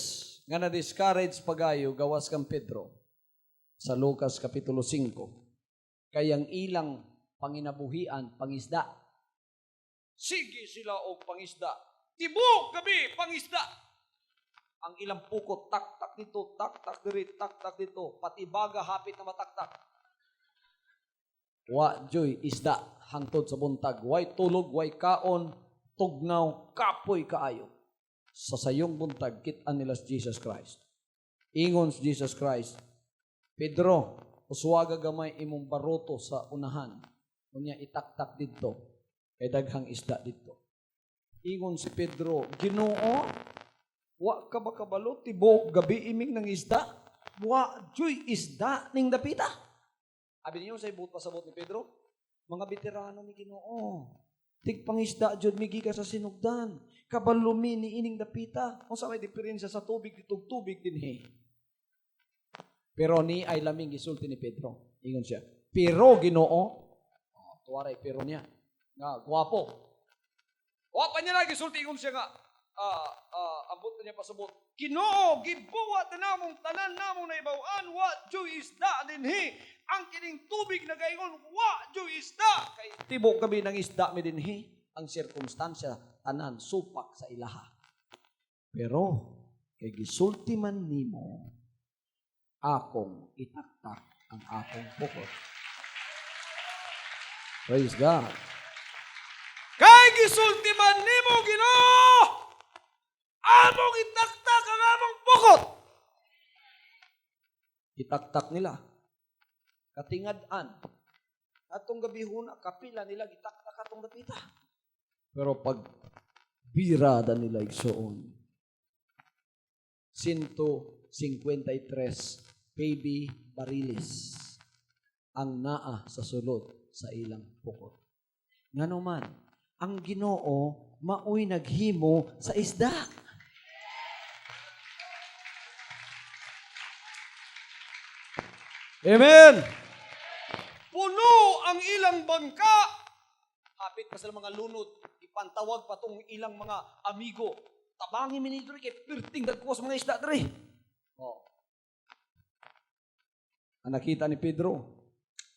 nga na-discourage pagayo gawas kang Pedro sa Lucas Kapitulo 5. Kayang ilang panginabuhian, pangisda. Sige sila o pangisda. Tibok gabi, pangisda. Ang ilang pukot, tak-tak dito, tak-tak diri, tak-tak dito. Pati baga hapit na mataktak. Wa joy isda hangtod sa buntag. Way tulog, way kaon, tugnaw, kapoy kaayo. Sa sayong buntag, kitaan nila si Jesus Christ. Ingon si Jesus Christ, Pedro, uswaga gamay imong baroto sa unahan. Kunya itaktak dito, kay daghang isda dito. Ingon si Pedro, Ginoo, wa ka ba kabalo, tibok gabi iming ng isda? Wa joy isda ning dapita. Abi niyo sa ibut pasabot ni Pedro, mga veterano ni Ginoo. Tigpangisda jud mi gikan sa sinugdan. Kabalumi ni ining dapita. Unsa may diferensya sa tubig ditong tubig dinhi? Pero ni ay laming gisulti ni Pedro. Ingon siya, pero Ginoo, tuwaray pero niya. Nga gwapo. Wa pa niya lagi gisulti ingon siya nga ambot na niya pasabot. Ginoo, gibuwat na namong tanan namong na ibawaan, wa joy isda dinhi. Ang kining tubig na gaingon, wa joy isda. Kay tibok kami ng isda mi dinhi. Ang sirkumstansya, tanan, supak sa ilaha. Pero, kay gisulti man nimo, akong itaktak ang akong pukot. Praise God. Kay gisulti man nimo, Ginoo, among itaktak ang among pukot. Itaktak nila. Katingad-an. Atong gabihuna, kapila nila gitaktak atong dapita. Pero pag birada nila igsoon, 153 baby bariles ang naa sa sulod sa ilang pukot. Ngano man, ang Ginoo maoy naghimo sa isda. Amen! Puno ang ilang bangka. Hapit pa sila mga lunod. Ipantawag pa tong ilang mga amigo. Tabangin mi ni diri kay pirting dagkos mga isda diri. Oh. Ang nakita ni Pedro,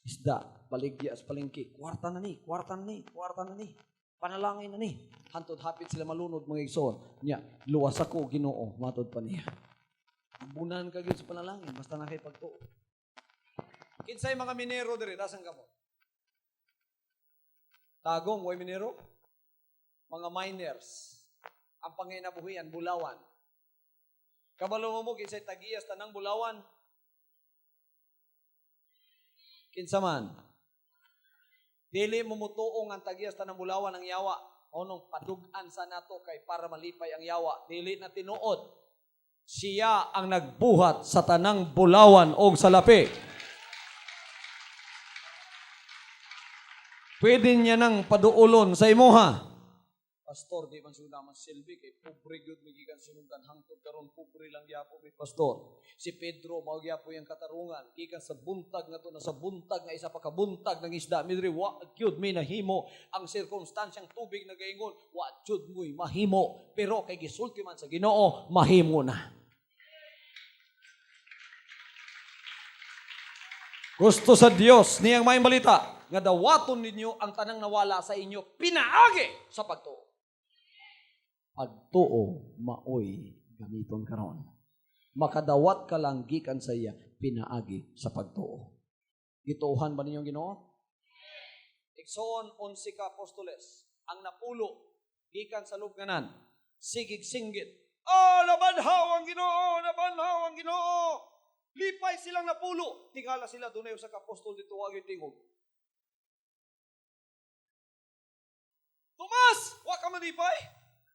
isda, baligya sa palengke. Kwarta na ni, kwarta na ni, kwarta na ni. Panalangin na ni. Hantod hapit sila malunod mga igsoon. Nya, luwas ako Ginoo, matod pa niya. Ambunan ka gyud sa panalangin basta na kay pagtuo. Kinsay mga minero diri, dasan ka mo? Tagong, way minero? Mga miners. Ang panginabuhian, Bulawan. Kabalo mo, kinsay tagiyas, tanang Bulawan? Kinsa man? Dili mo mutuong ang tagiyas, tanang Bulawan ang yawa. Onong padugan sa nato kay para malipay ang yawa. Dili na tinuod. Siya ang nagbuhat sa tanang Bulawan o sa lapi. Pwede niya nang paduulon sa imuha. Pastor, di man sila man silbi kay pobre gyud migikan sinugdan hangtod karon pobre lang gyapon mi pastor. Si Pedro mao gyapon yang katarungan gikan sa buntag ngadto na sa buntag nga isa pa ka buntag ng isda midri wa gyud mi nahimo ang sirkumstansyang tubig na gaingon wa gyud moy mahimo pero kay gisulti man sa Ginoo mahimo na. Gusto sa Dios niyang maayong balita nga dawaton ninyo ang tanang nawala sa inyo pinaagi sa pagtuo. Pagtuo maoy gamiton karon. Makadawat ka lang gikan sa iya pinaagi sa pagtuo. Gituohan ba ninyo Ginoo? Igsoon 11 ka apostoles ang napulo gikan sa lubnganan. Sigig singgit. Nabanhaw ang Ginoo, nabanhaw ang Ginoo. Lipay silang napulo. Tingala sila dunay usa ka apostol dito wagi tingog. Tomas, wa ka malipay?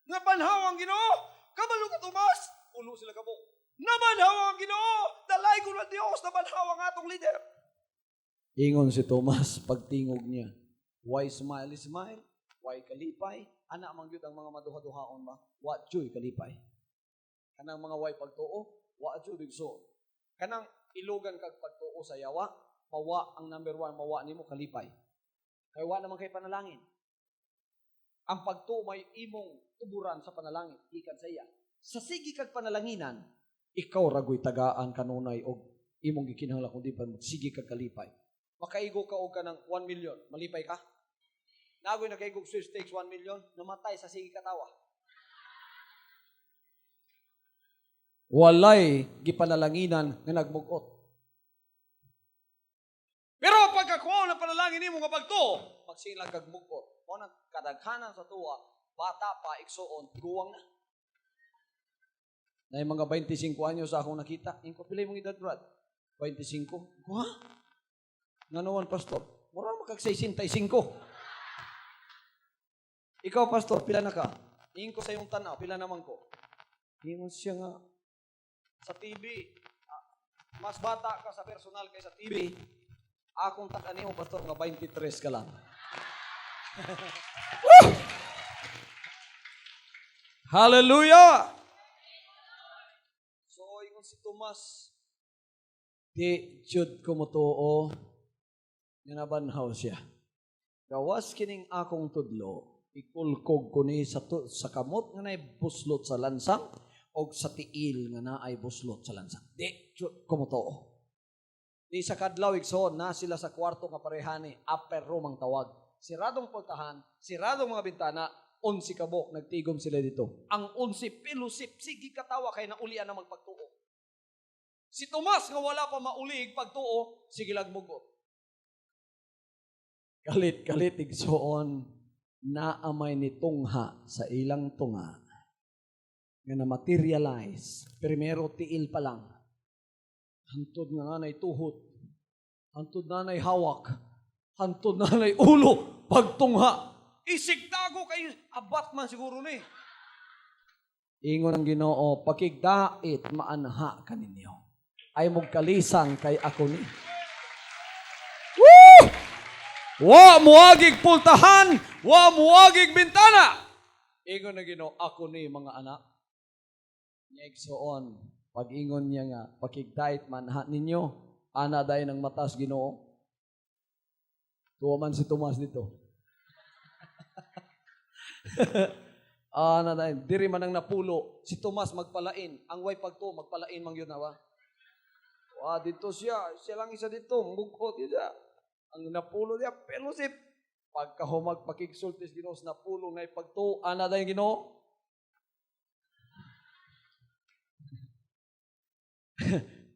Nabanhaw ang Ginoo. Kabalo ka Tomas. Pulo sila kabo. Nabanhaw ang Ginoo. Dalay ko na Dios, nabanhaw ang atong leader. Ingon si Tomas pagtingog niya. Why smile? Why kalipay? Ana man gyud ang mga maduha-duhaon ba? Wa joy kalipay. Kanang mga way pagtuo, wa joy bigso. Kanang ilugan kag pagtuo sa yawa, mawa ang number 1 mawa nimo kalipay. Kaya wala naman kay panalangin. Ang pagtuo may imong tuburan sa panalangin, ikan sa iya. Sa sige kag panalanginan, ikaw ragoy tagaan kanunay og imong gikinahanglan kundi pa sige kag kalipay. Makaigo ka og kanang 1 million, malipay ka? Nagoy nakaigog Swiss stakes 1 million, namatay sa sige katawa. Walay gipanalanginan nga nagmugot. Pero pagkakuha ng panalangin nimo nga pagtuo, magsilang kag mugot. Mo nang kadaghanan sa tuwa, bata pa igsuon, guwang na. Na mga 25 anyos sa akong nakita, ingko pila mong edad, Brad? 25. Ha? Nganoon, pastor? Mura makag 65. Ikaw, pastor, pila na ka? Ingko sa iyong tanaw, pila naman ko? Ingon siya nga sa TV. Mas bata ka sa personal kaysa TV. Akong takani mo, pastor, nga 23 ka lang. Hallelujah! So, ingon si Tomas, di jud ko mo tuo, nanabanhaw siya. Gawas kining akong tudlo, ikulkog ko ni sa kamot nga naay buslot sa lansang, o sa tiil nga naay buslot sa lansang. Di jud ko mo tuo. Di sa kadlaw igsoon na sila sa kwarto nga parehani, upper room ang tawag. Siradong pultahan, siradong mga bintana, 11 kabok, nagtigom sila dito. Ang 11 pilusip, sige katawa kay naulian na magpagtuo. Si Tomas nga wala pa maulig pagtuo, sige lagmugot. Kalit igsoon, naamay ni tungha sa ilang tunga nga na-materialize. Primero tiil pa lang. Hantod nga nanay tuhod. Hantod nanay hawak. Hantod nanay ulo. Pagtungha. Isigtago kayo. Abat man siguro ni. Ingon ang Ginoo, pakigdait maanha kaninyo. Ay magkalisan kay ako ni. Woo! Wa muagig pultahan. Wa muagig bintana. Ingon ang Ginoo, ako ni mga anak. Nyegsoon. Pag-ingon niya nga, pakigdait manha ninyo, ana dahi ng matas Ginoo. Tuwa man si Tomas dito. Ana dahi, diri man ang napulo, si Tomas magpalain, ang way pagtuo, magpalain mang yun na ba? Dito siya lang isa dito, mugkot siya. Ang napulo niya, pelusip. Pagkahumag pakigsultis Ginoo, napulo na ipagtuo, ana dahi Ginoo.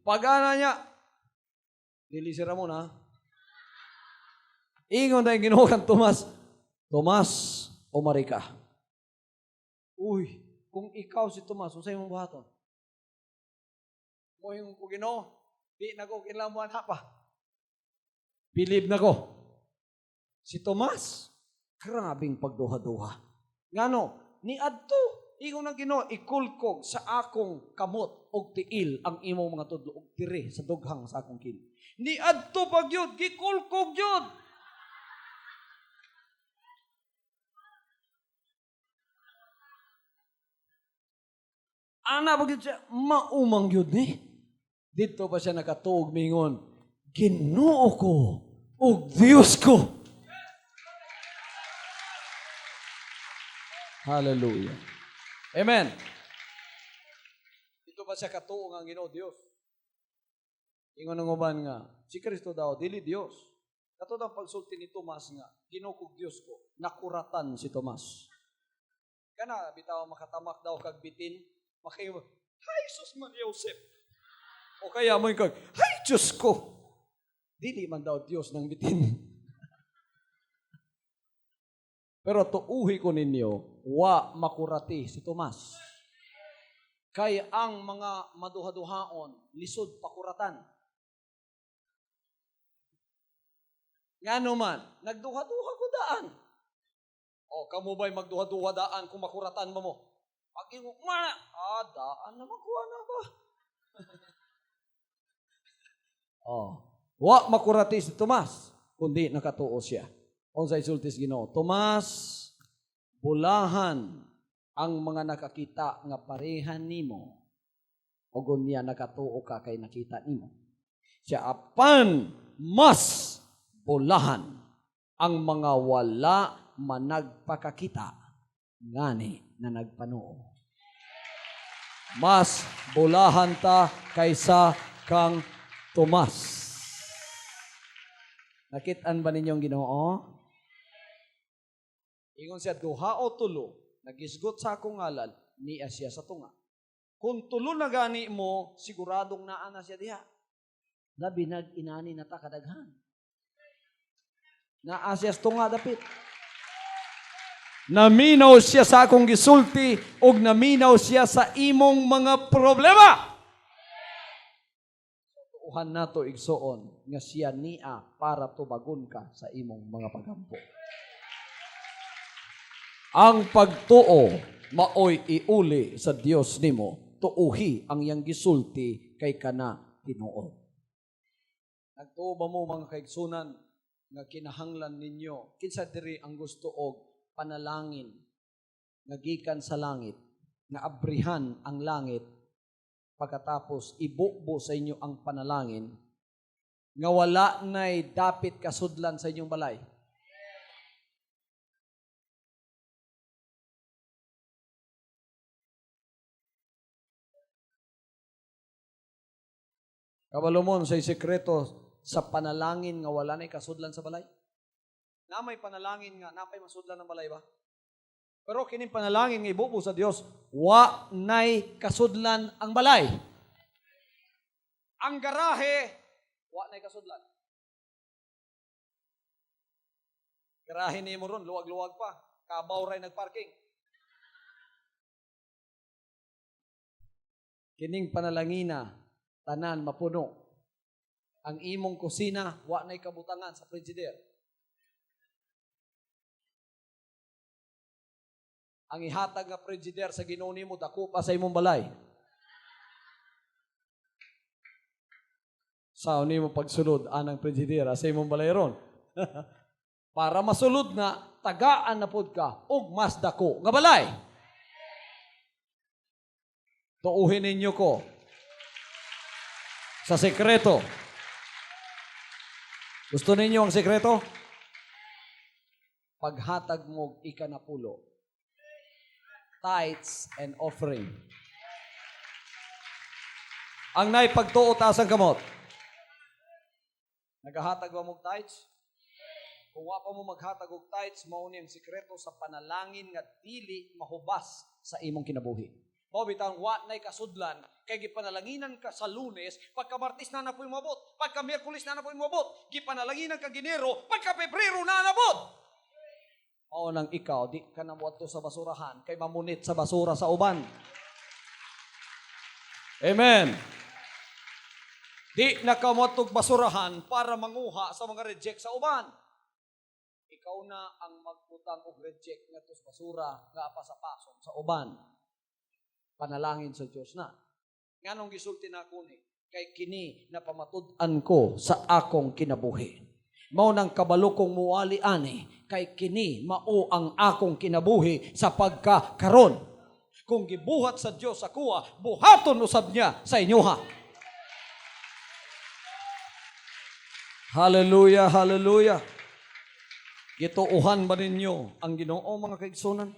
Pag-ana niya, nilisira mo na. Ingon na yung Ginoo kang Tomas, Tomas, umari ka. Uy, kung ikaw si Tomas, usay mong buhaton. Mo yung Ginoo, di na ko kinlamuan pa. Believe na ko. Si Tomas, grabing pagduha-duha. Ngano, ni adto, ingon ang Ginoo, ikulkog sa akong kamot og tiil ang imong mga tudlo og tire sa dughang sa akong kini. Ni adto pag yun, gikulkog yun. Ana pag yun siya, maumang yun ni. Dito pa siya nakatuog mingon, Ginoo ko og Diyos ko. Hallelujah. Amen. Ito ba siya katuong ang Ginoo Dios? Ingon ng uban nga, si Kristo daw, dili Dios. Katod ang pagsulti ni Tomas nga, Ginoo kog Dios ko, nakuratan si Tomas. Kana, bitaw makatamak daw kag bitin, makayo, hay, sus man Yosef. O kaya mo yung kag, hay, Diyos ko. Dili man daw Dios ng bitin. Pero tuuhi ko ninyo, wa makurati si Tomas. Kaya ang mga maduha-duhaon, lisod pakuratan. Nga naman, nagduha-duha ko daan. O, kamo ba'y magduha-duha daan kung makuratan mo? Pag ingo, daan naman kuha na ba? Wa makurati si Tomas, kundi nakatuo siya. Unsay sultis Ginoo, Tomas, bulahan ang mga nakakita nga parehan nimo. Ug unya nakatuo ka kay nakita nimo. Siya apan mas bulahan ang mga wala managpakakita ngani na nagpanoo. Mas bulahan ta kaysa kang Tomas. Nakitaan ba ninyong Ginoo? Ingon siya, duha o tulo, nagisgot sa akong ngalan, niya siya sa tunga. Kung tulo na gani mo, siguradong naa na siya diha. Labi nag-inani na ta kadaghan. Naa siya sa tunga dapit. Naminaw siya sa akong gisulti ug naminaw siya sa imong mga problema. Tuuhan nato igsoon nga siya niya para tubagon ka sa imong mga pagampo. Ang pagtuo maoy iuli sa Dios nimo, tuuhi ang iyang gisulti kay kana tinuod. Nagtuo ba mo mga kaigsunan nga kinahanglan ninyo kinsa diri ang gusto og panalangin nga gikan sa langit nga abrihan ang langit pagkatapos ibubo sa inyo ang panalangin nga wala nay dapit kasudlan sa inyong balay. Kabalo mo sa sekreto sa panalangin nga wala nay kasudlan sa balay? Na may panalangin nga napay masudlan ng balay ba? Pero kining panalangin nga ibubo sa Dios, wa nay kasudlan ang balay. Ang garahe, wa nay kasudlan. Garahe ni mo ron, luwag-luwag pa. Kabaw ray nagparking. Kining panalangina, tanan mapuno. Ang imong kusina, wa nay kabutangan sa frigider. Ang ihatag nga frigider sa Ginoo nimo dako pa sa imong balay. Sao nimo pagsulod anang frigider sa imong balay ron. Para masulod na tagaan na pud ka ug mas dako nga balay. Tuuhin ninyo ko sa sekreto. Gusto ninyo ang sekreto? Paghatag mo ikanapulo. Tithes and offering. Ang naipagtuo taas ang kamot. Nagahatag ba mong tithes? Kung wa pa mo maghatag og tithes, mao ni ang sikreto sa panalangin nga dili mahubas sa imong kinabuhi. Mao bitang wa nay kasudlan kay gipanalanginan ka sa Lunes, pagka Martes na napoy moabot, pagka Miyerkules na napoy moabot, gipanalanginan ka Ginero, pagka Pebrero na nabot. O nang ikaw, di ka na muadto sa basurahan, kay mamunit sa basura sa uban. Amen. Di na ka muadtog basurahan para manguha sa mga reject sa uban. Ikaw na ang magputang og reject ngadto sa basura nga pa sa pason sa uban. Panalangin sa Dios na. Nganong gisulti na ako ni? Kay kini na pamatud-an ko sa akong kinabuhi. Mao nang kabalo kong muali ani kay kini mao ang akong kinabuhi sa pagkakaron. Kung gibuhat sa Dios ako, buhaton usab niya sa inyoha. Hallelujah, hallelujah. Gituuhan ba ninyo ang Ginoo mga kaigsunan?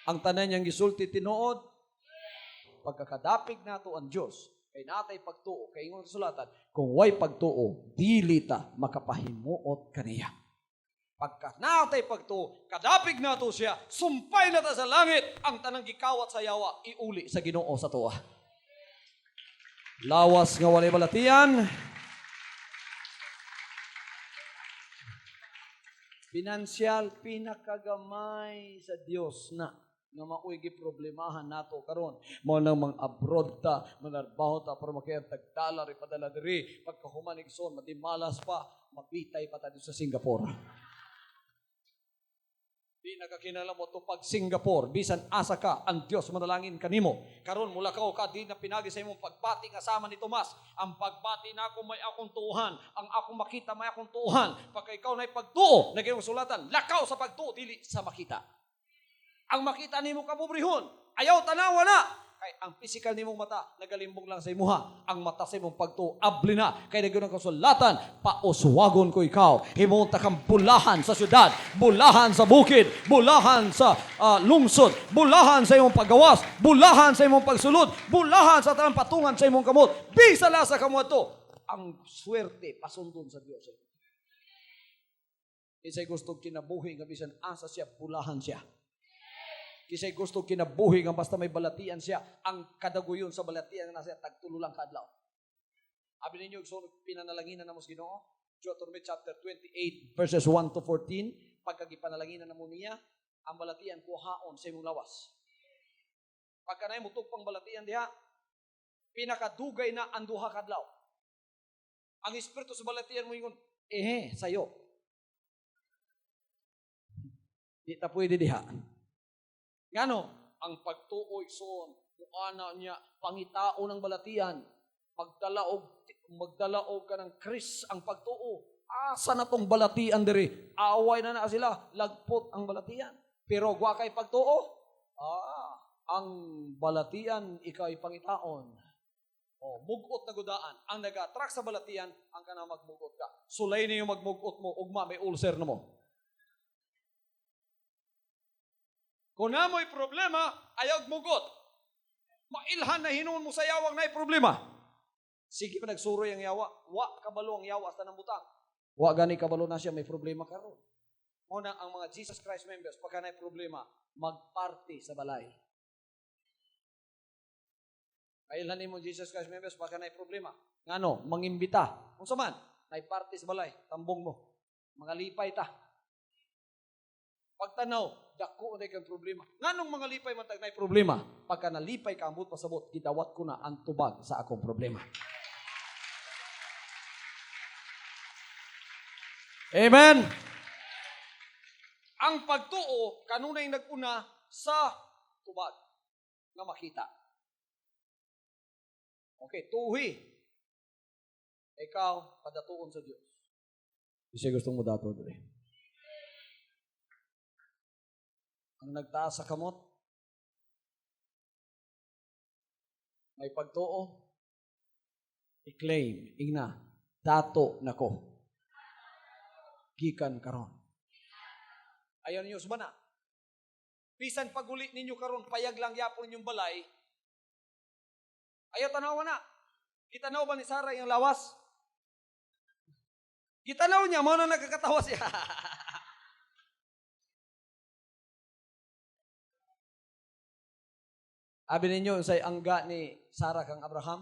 Ang tanan niyang gisulti tinuod, pagkakadapig nato ang Dios, kay natay pagtuo, kay ingon sa sulatan, kung way pagtuo, dili ta makapahimuot kaniya. Pagka natay pagtuo, kadapig nato siya, sumpay na ta sa langit, ang tanang gikawat sa yawa, iuli sa Ginoo sa tuwa. Lawas nga walay balatian, pinansyal pinakagamay sa Dios na nga maoy giproblemahan nato karon mo nang mga abroad ta manarbaho ta para makayag dollar ipadala diri pagkahuman igsoon madimalas pa mabitay pa ta sa Singapore. Di nakakinala mo to pag Singapore bisan asa ka ang Dios manalangin kanimo karon mula ka di na pinagi sa imong pagbati nga sama ni Tomas ang pagbati nako may akong tuuhan ang akong makita may akong tuuhan pagka ikaw nay pagtuo naging sulatan lakaw sa pagtuo dili sa makita. Ang makita nimo kapobrehon, ayaw tanawa na. Kay ang physical nimong mata, nagalimbong lang sa imuha. Ang mata sa imong pagtuo, abli na. Kay naganoon kasulatan, pauswagon ko ikaw. Himunta kang bulahan sa syudad, bulahan sa bukid, bulahan sa lungsod, bulahan sa imong paggawas, bulahan sa imong pagsulod, bulahan sa tanang patungan sa imong kamot. Bisala sa kamot to. Ang swerte, pasundon sa Diyos. Kisay gusto kinabuhi nga bisan asa siya, bulahan siya. Kisay gusto kinabuhi nga basta may balatian siya, ang kadaguyon sa balatian na siya, tagtululang kadlaw. Abi ninyo, so pinanalanginan na mo sa Ginoo, Deuteronomy chapter 28, verses 1 to 14, pagkagipanalaginan na mo niya, ang balatian kuhaon sa imong lawas. Pagka na mutog pang balatian diha, pinakadugay na ang duha kadlaw. Ang espiritu sa balatian mo yung, sayo. Di ta pwede diha. Ngano, ang pagtuoy son, muana niya, pangitao ng balatian, magdalaog ka ng Kris ang pagtuo. Asa na tong balatian diri? Away na sila, lagpot ang balatian. Pero gwa kay pagtuo, ang balatian ikay pangitaon. Mugot na gudaan. Ang nag-attract sa balatian, ang kana magmugot ka. Sulay niyo magmugot mo, ugma may ulcer na mo. Kung na mo'y problema, ayaw mugot. Mailhan na hinuon mo sa yawang na'y problema. Sige pa nagsuroy ang yawa. Wa kabalo ang yawa sa nambutang. Wa gani kabalo na siya, may problema karon. Muna ang mga Jesus Christ members, pagka na'y problema, magparty sa balay. Mailhan mo Jesus Christ members, pagka na'y problema. Ngano, mangimbita. Kung saman, na'y party sa balay, tambong mo. Mga lipay ta. Pagtanaw, dako na kang problema. Nganong mga lipay man tagnay problema? Pagka nalipay ka ambot pasabot, gidawat ko na ang tubag sa akong problema. Amen. Ang pagtuo kanunay naguna sa tubag nga makita. Okay, tuhi. Ikaw padatuon sa Dios. Kasi gustong mo dato diri. Ang nagtaas sa kamot, may pagtuo, i-claim, ingna, dato nako. Gikan karon. Ayaw ninyo subana. Bisan pagulit ninyo karon, payag lang yapon yung balay. Ayaw tanawa na. Gitanaw ba ni Sarah yung lawas? Gitanaw niya, mo na nagkakatawa siya. Abi ninyo, say angga ni Sarah kang Abraham,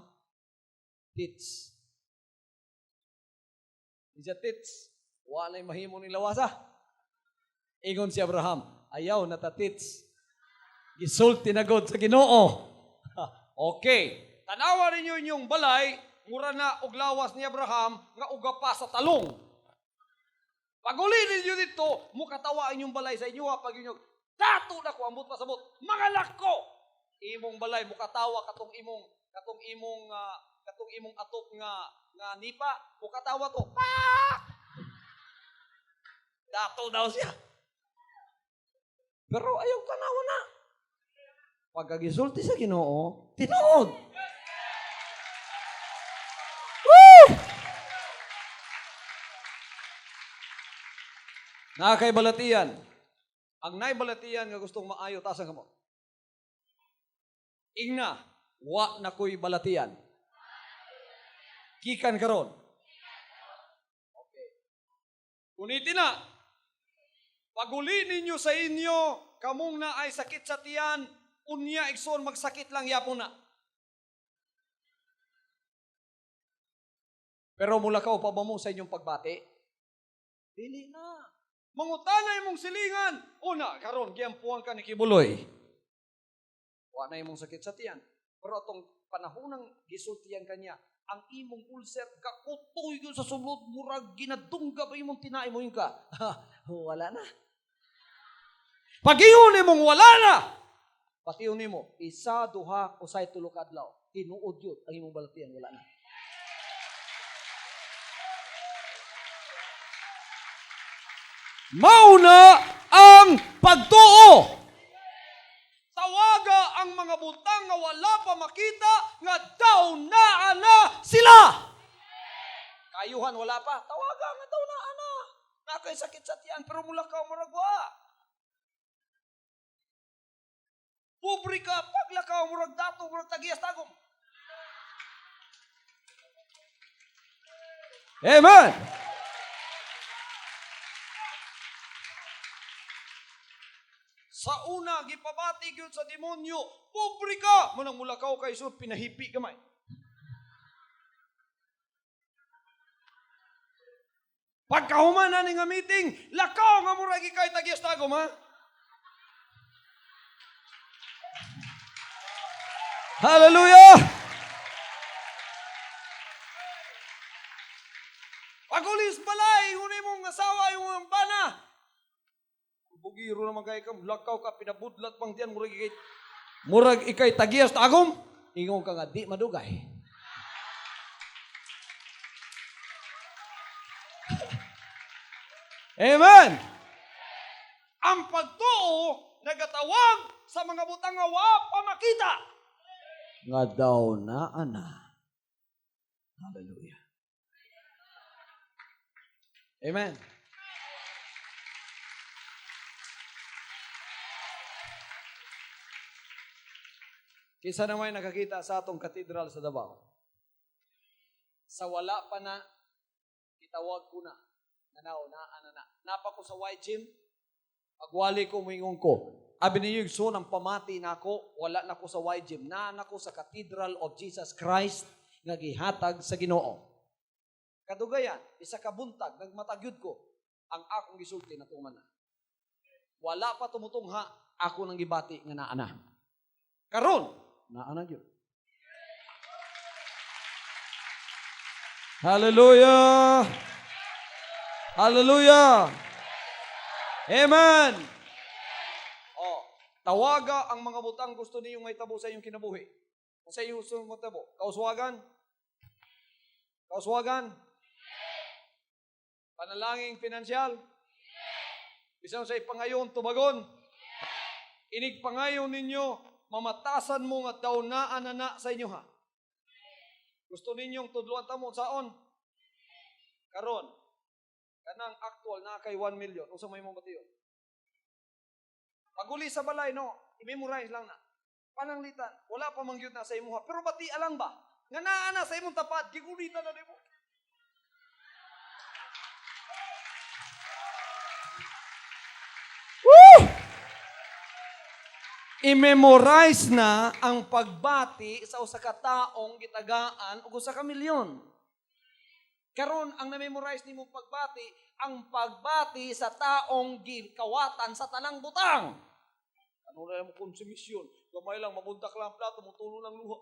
tits. Isa tits, walay mahimo ni lawasa. Ingon si Abraham, ayaw na ta tits. Gisulti na god sa Ginoo. Okay, tanawa ninyo inyong balay, mura na og lawas ni Abraham, nga uga pa sa talong. Pag-uli ninyo dito, mukatawa inyong balay sa inyo, pag inyo, dato na ko, ambot pasabot, mga lako! Imong balay mukatawa katong imong atop nga nipa mukatawa to. Dato daw siya. Pero ayaw tanawa na. Pagkagisulti sa Ginoo, tinuod. Woo! Nakakay balatian. Ang naibalatian nga gustong maayo tasan kamo. Ingna, wa na ko'y balatian. Gikan karon. Okay. Unitin na. Paguli ninyo sa inyo, kamong na ay sakit sa tiyan, unya igsoon magsakit lang yapon na. Pero mula ka pa ba mo sa inyong pagbati? Dili na. Mangutanay mong silingan. Una, karon giampuan ka ni Kibuloy. Wa na imong sakit sa tiyan. Pero atong panahonang gisultiyan kanya, ang imong ulcer kakutoy yun sa sulod, murag ginadungga pa imong tinaay mo yun ka. Wala na. Pag-iyon imong wala na. Pag-iyon mo, isa, duha, usay, tulo kadlaw. Tinuod yun ang imong balatian, wala na. Mauna ang pagtuo. Sa tawaga ang mga butang nga wala pa makita nga daw naa na sila. Kayuhan wala pa, tawaga nga daw naa na. Nakay sakit sa tiyan pero mula ka maragwa. Pobre ka, paglakaw murag dato, murag tagiyas tagom. Amen. Sa una, gipabati gyud sa demonyo, pobre ka, manang mulakaw kay sud pinahipi gamay. Pagkahuman na nga meeting, lakaw nga murag ikay tagiyas tagom ha. Hallelujah! Pagulis balay, huni mong asawa yung bana. Bugiro naman kay ka, lakaw ka, pinabudlat pang tiyan, murag ikay tagiyas tagom, ingon ka nga, di madugay. Amen! Ang pagtuo, nagatawag sa mga butang nga wa pa makita. Nga daw na ana. Hallelujah. Amen. Kisa naman nakakita sa atong katedral sa Davao. Sa wala pa na, itawag ko na. Nanaw, na. Napa ko sa white gym, pagwali ko, mingon ko. Abi niyo so nang pamati na ako, wala na ko sa white gym. Naan ako sa Cathedral of Jesus Christ nga gihatag sa Ginoo. Kadugayan, isa ka buntag, nagmatagyud ko, ang akong gisulti na tuman na. Wala pa tumutungha, ako nang gibati nga naana. Karon, naana gyud. Hallelujah! Hallelujah! Amen! Oh, tawaga ang mga butang gusto niyong may tabo sa iyong kinabuhi. Kung sa iyong gusto mo tabo, kauswagan? Kauswagan? Panalangin pinansyal? Bisan sa ipangayon, tubagon? Inig pangayon ninyo, mamatasan mo nga daw naan na sa inyo ha. Gusto ninyong tudluan tamo saon? Karon, kanang actual na kay 1 million. Usa may mong batiyon. Paguli sa balay, no? I-memorize lang na. Pananglitan, wala pa mangyud na sa imuha. Pero bati alang ba? Nga naa na sa imong tapat, gigulitan na nimo. Woo! I-memorize na ang pagbati sa usa ka taong gitagaan ug usa ka milyon. Karon ang na-memorize nimo pagbati, ang pagbati sa taong gikawatan sa tanang butang. Ano na mo konsumisyon? Gamay lang mabuntak lang plato, mutulo lang luha.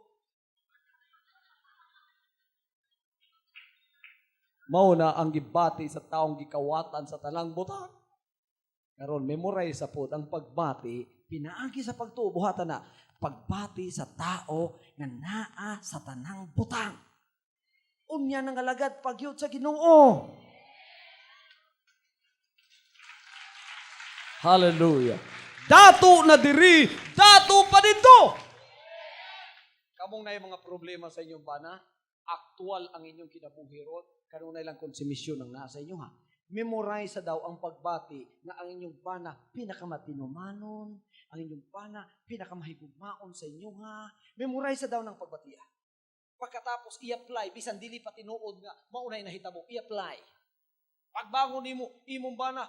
Mao na ang gibati sa taong gikawatan sa tanang butang. Karon memorize sa pod ang pagbati, pinaagi sa pagtuo buhatan na pagbati sa tao nga naa sa tanang butang. Unya nang alagad pagyud sa Ginoo. Hallelujah. Dato na diri, dato pa dito. Kamong na yung mga problema sa inyong bana, aktual ang inyong kinabuhi ron, karon na lang konsumisyon ang nasa inyo ha. Memorize sa daw ang pagbati na ang inyong bana pinakamatinumanon, ang inyong bana pinakamahigugmaon sa inyo ha. Memorize sa daw ng pagbatiya. Pagkatapos i-apply, bisan dili pa tinuod nga, maunay nahitabo, i-apply. Pagbangon nimo, imong bana,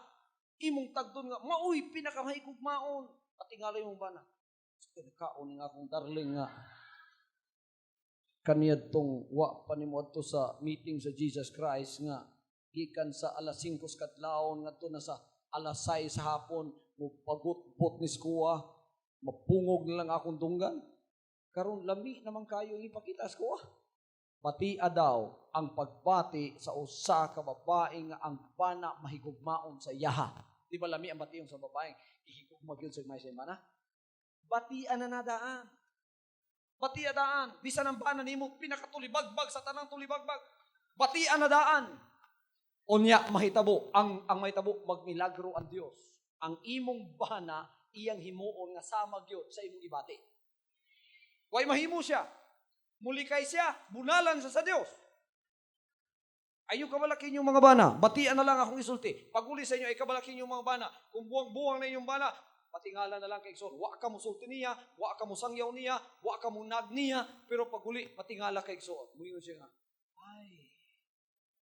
imong tagdon nga, mauy, pinakamahigugmaon. Patingala imong bana. Kaon nga akong darling nga. Kaniyad tong wa pa nimo adto sa meeting sa Jesus Christ nga, gikan sa alas 5 kadlawon ngadto na sa alas 6 sa hapon, magpagut-but ni skuwa, mapungog na lang akong dunggan. Karon lami naman kayo ipakita sa skuwa. Batia daw ang pagbati sa usa ka babae nga ang bana mahigugmaon sa iyaha. Di ba lami ang batiyon sa babaeng ihigugma gyud sa may semana? Batian na nadaan. Batia daan. Bisan ang bana nimo pinakatulibagbag sa tanang tulibagbag. Batian na daan. Unya mahitabo ang mahitabo magmilagro ang Dios. ang imong bana iyang himuon nga sama gyud sa imong gibati. Way mahimo siya. Mulikay siya, bunalan sa Dios. Ayaw kabalakin yung mga bana. Batian na lang akong isulti. Paguli sa inyo, ay kabalakin yung mga bana. Kung buwang-buwang na inyong bana, patingala na lang kay Igsoon. Wa ka mo sulti niya, wa ka mo sangyaw niya, wa ka mo nag niya, pero paguli, patingala kay Igsoon. Muyon siya nga, ay,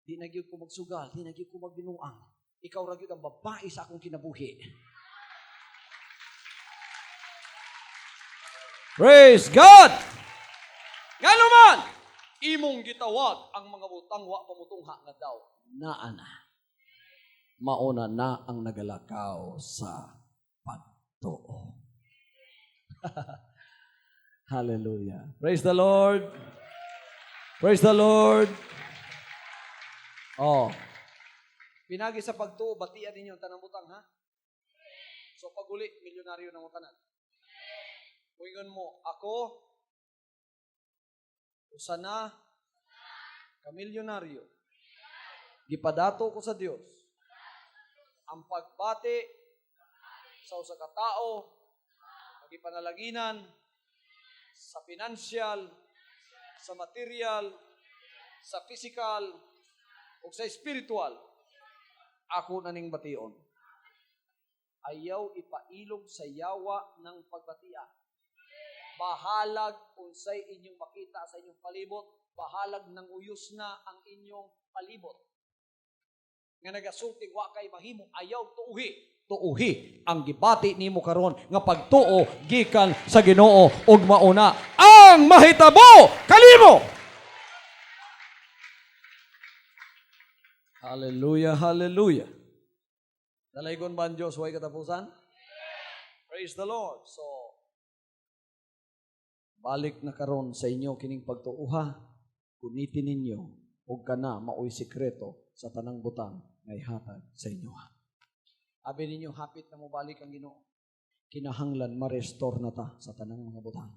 di na gyud ko magsugal, di na gyud ko magbinuang. Ikaw ra gyud ang babae sa akong kinabuhi. Praise God! Nga naman, imong gitawag ang mga butang wa pamutungha nga daw naa na. Mauna na ang nagalakaw sa pagtuo. Hallelujah. Praise the Lord. Praise the Lord. Oh. Pinagi sa pagtuo, batian ninyo ang tanang butang, ha? So paguli, milyonaryo na mo tanan. Kuingon mo, ako, usana, kamilyonaryo. Gipadato ko sa Dios. Ang pagbati sa usa ka tao, magipanalaginan sa financial, sa material, sa physical, o sa spiritual, ako na ning bation. Ayaw ipailog sa yawa ng pagbatian. Bahalag unsay inyong makita sa inyong palibot, bahalag ng uyos na ang inyong palibot. Nga nagasulti wa kay mahimo, ayaw tuuhi ang gibati nimo karon nga pagtuo gikan sa Ginoo ug mauna ang mahitabo kalimo. Hallelujah, hallelujah. Dalaygon ba ang Diyos way katapusan? Praise the Lord. So balik na karon sa inyo kining pagtuuha, kunitin ninyo ug kana maoy sikreto sa tanang butang nga ihatag sa inyo. Abi ninyo hapit na mo balik ang Ginoo. Kinahanglan ma-restore na ta sa tanang mga butang.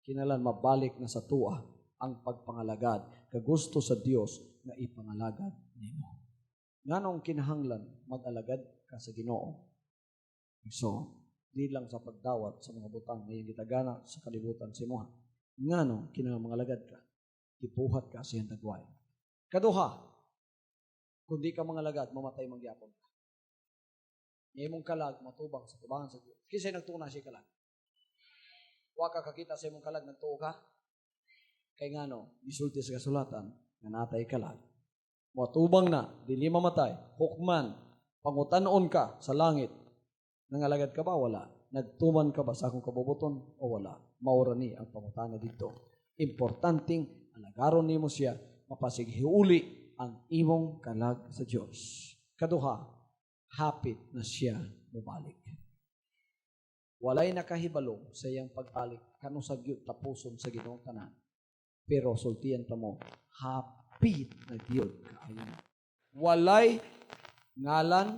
Kinahanglan mabalik na sa tuwa ang pagpangalagad kagusto sa Dios nga ipangalagad nimo. Nganong kinahanglan mag-alagad ka sa Ginoo? So, di lang sa pagdawat sa mga butang ngayong gitagana sa kalibutan si Moha. Ngano, kinahanglan mangalagad ka. Ipuhat ka sa iyang tagway. Kaduha, kung di ka mangalagad, mamatay mangyapon ka. Ngayong kalag, matubang sa tubangan sa Diyos. Kisa'y nagtuna siya kalag. Huwag ka kakita sa imong kalag, nagtuo ka. Kay ngano, isulti sa kasulatan, nga natay kalag. Matubang na, dili mamatay, hukman, pangutanon ka sa langit. Nangalagad ka ba? Wala. Nagtuman ka ba sa akong kabubuton? O wala. Maura ni ang pangutana dito. Importanteng alagaron nimo siya, mapasighuli ang imong kalag sa Diyos. Kaduha, hapit na siya mubalik. Walay nakahibalong sa iyang pagbalik, kanong sagyot tapuson sa Ginoong tanan. Pero sultian ta mo, hapit na gyud kaayo. Walay ngalan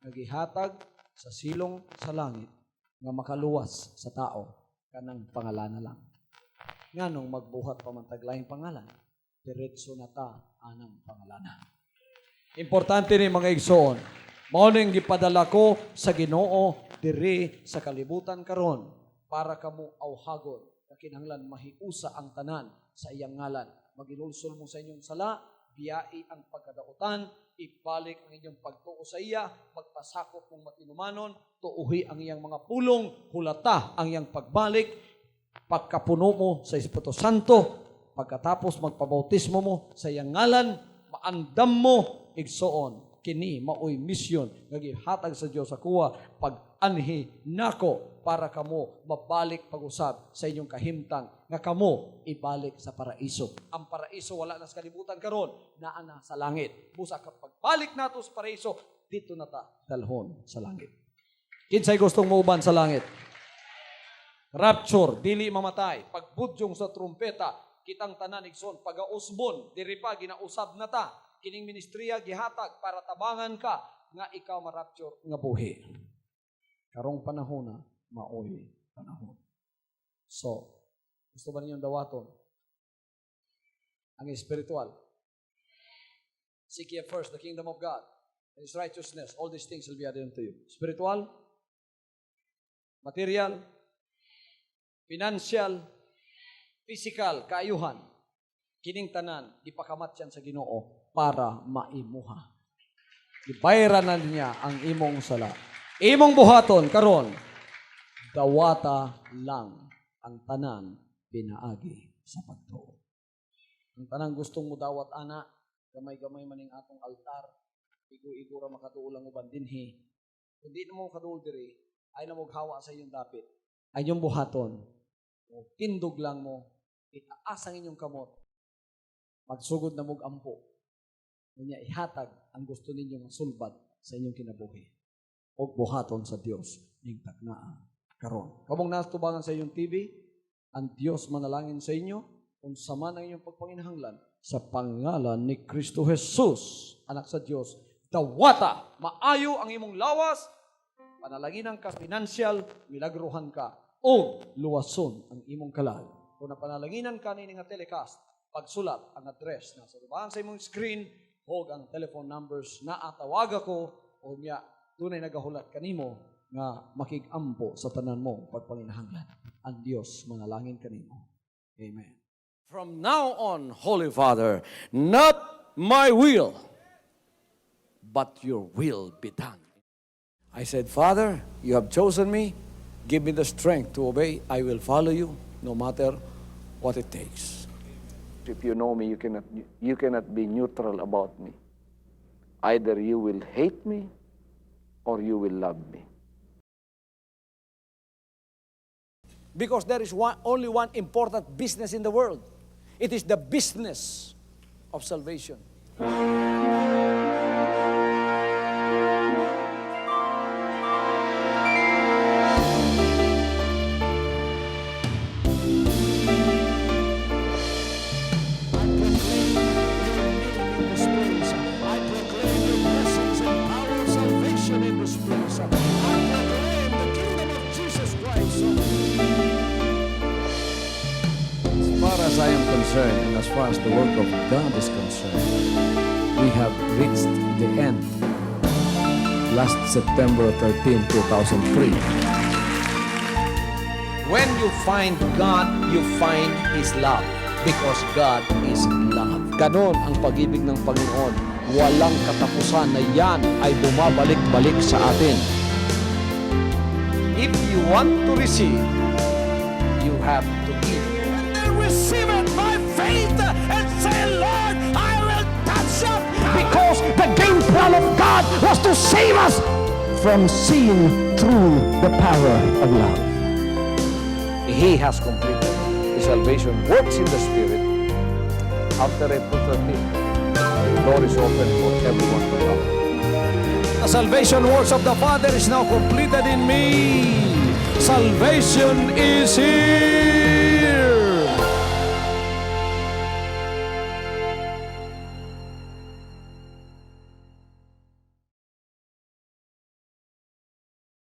nagihatag sa silong sa langit nga makaluwas sa tao kanang pangalan na lang. Nganong magbuhat pa man taglaing pangalan, diretso na ta anang pangalana. Importante ni mga igsoon, mao ning gipadala ko sa Ginoo diri sa kalibutan karon para kamo awhagon nga kinahanglan mahiusa ang tanan sa iyang ngalan. Magilulsol mo sa inyong sala, biyai ang pagkadautan, ibalik ang inyong pagtuo sa iya, magpasakop mong matinumanon, tuuhi ang iyang mga pulong, hulata ang iyang pagbalik, pagkapuno mo sa Espiritu Santo, pagkatapos magpabautismo mo sa iyang ngalan, maandam mo, igsoon, kini maoy misyon, nagihatag sa Diyos sa kuwa, pag-anhi nako, para kamo mabalik pag-usab sa inyong kahimtang, nga kamo ibalik sa paraiso. Ang paraiso wala na sa kalibutan karon, naa na sa langit. Busa ka pagbalik nato sa paraiso, dito na ta dalhon sa langit. Kinsay gustong muuban sa langit? Rapture, dili mamatay. Pagbudyong sa trumpeta, kitang tanan igsoon, pagausbon, diri pa ginausab na ta. Kining ministriya gihatag para tabangan ka nga ikaw ma-rapture nga buhi. Karong panahon na maoy panahon. So, gusto ba ninyong dawaton? Ang spiritual. Seek ye first the kingdom of God and His righteousness. All these things will be added unto you. Spiritual, material, financial, physical, kaayuhan, kining tanan, ipakamat yan sa Ginoo para maimuha. Ibayran na niya ang imong sala. Imong buhaton, karon, dawata lang ang tanan pinaagi sa pagtuo. Ang tanang gustong mo dawat ana, gamay-gamay maning atong altar, igo-igo ra makatuo lang uban dinhi. Kundi na mo katuol diri, ay na mo hawa sa iyong dapit. Ay yung buhaton, o tindog lang mo, itaas ang inyong kamot, magsugod na mong ampo. Kanya ihatag ang gusto ninyong sulbad sa inyong kinabuhi. O buhaton sa Dios ning tagnaan karon. Kamong nastubangan sa iyong TV, ang Dios manalangin sa inyo kung sama ang inyong pagpanginahanglan sa pangalan ni Kristo Jesus, anak sa Dios. Dawata, maayo ang imong lawas, panalanginan ka financial, milagruhan ka, o luwason ang imong kalag. Kung napanalanginan ka ni nga telecast, pagsulat ang address na sa dumaan sa imong screen, o ang telephone numbers na atawag ako, o niya, tunay nagahulat kanimo nga makigampo sa tanan mo pagpanginahanglan. Ang Dios manalangin kanimo. Amen. From now on, Holy Father, not my will, but your will be done. I said, Father, you have chosen me. Give me the strength to obey. I will follow you no matter what it takes.
If you know me, you cannot be neutral about me. Either you will hate me or you will love me.
Because there is only one important business in the world. It is the business of salvation.
As I am concerned, and as far as the work of God is concerned, we have reached the end. Last September 13, 2003. When you find God, you find His love. Because God is love. Ganon ang pag-ibig ng Panginoon. Walang katapusan na yan ay bumabalik-balik sa atin. If you want to receive, you have to give.
Receive it by faith and say, Lord, I will touch up. Because the game plan of God was to save us from seeing through the power of love.
He has completed. His salvation works in the Spirit. After April 13, the door is open for everyone to come.
The salvation works of the Father is now completed in me. Salvation is here.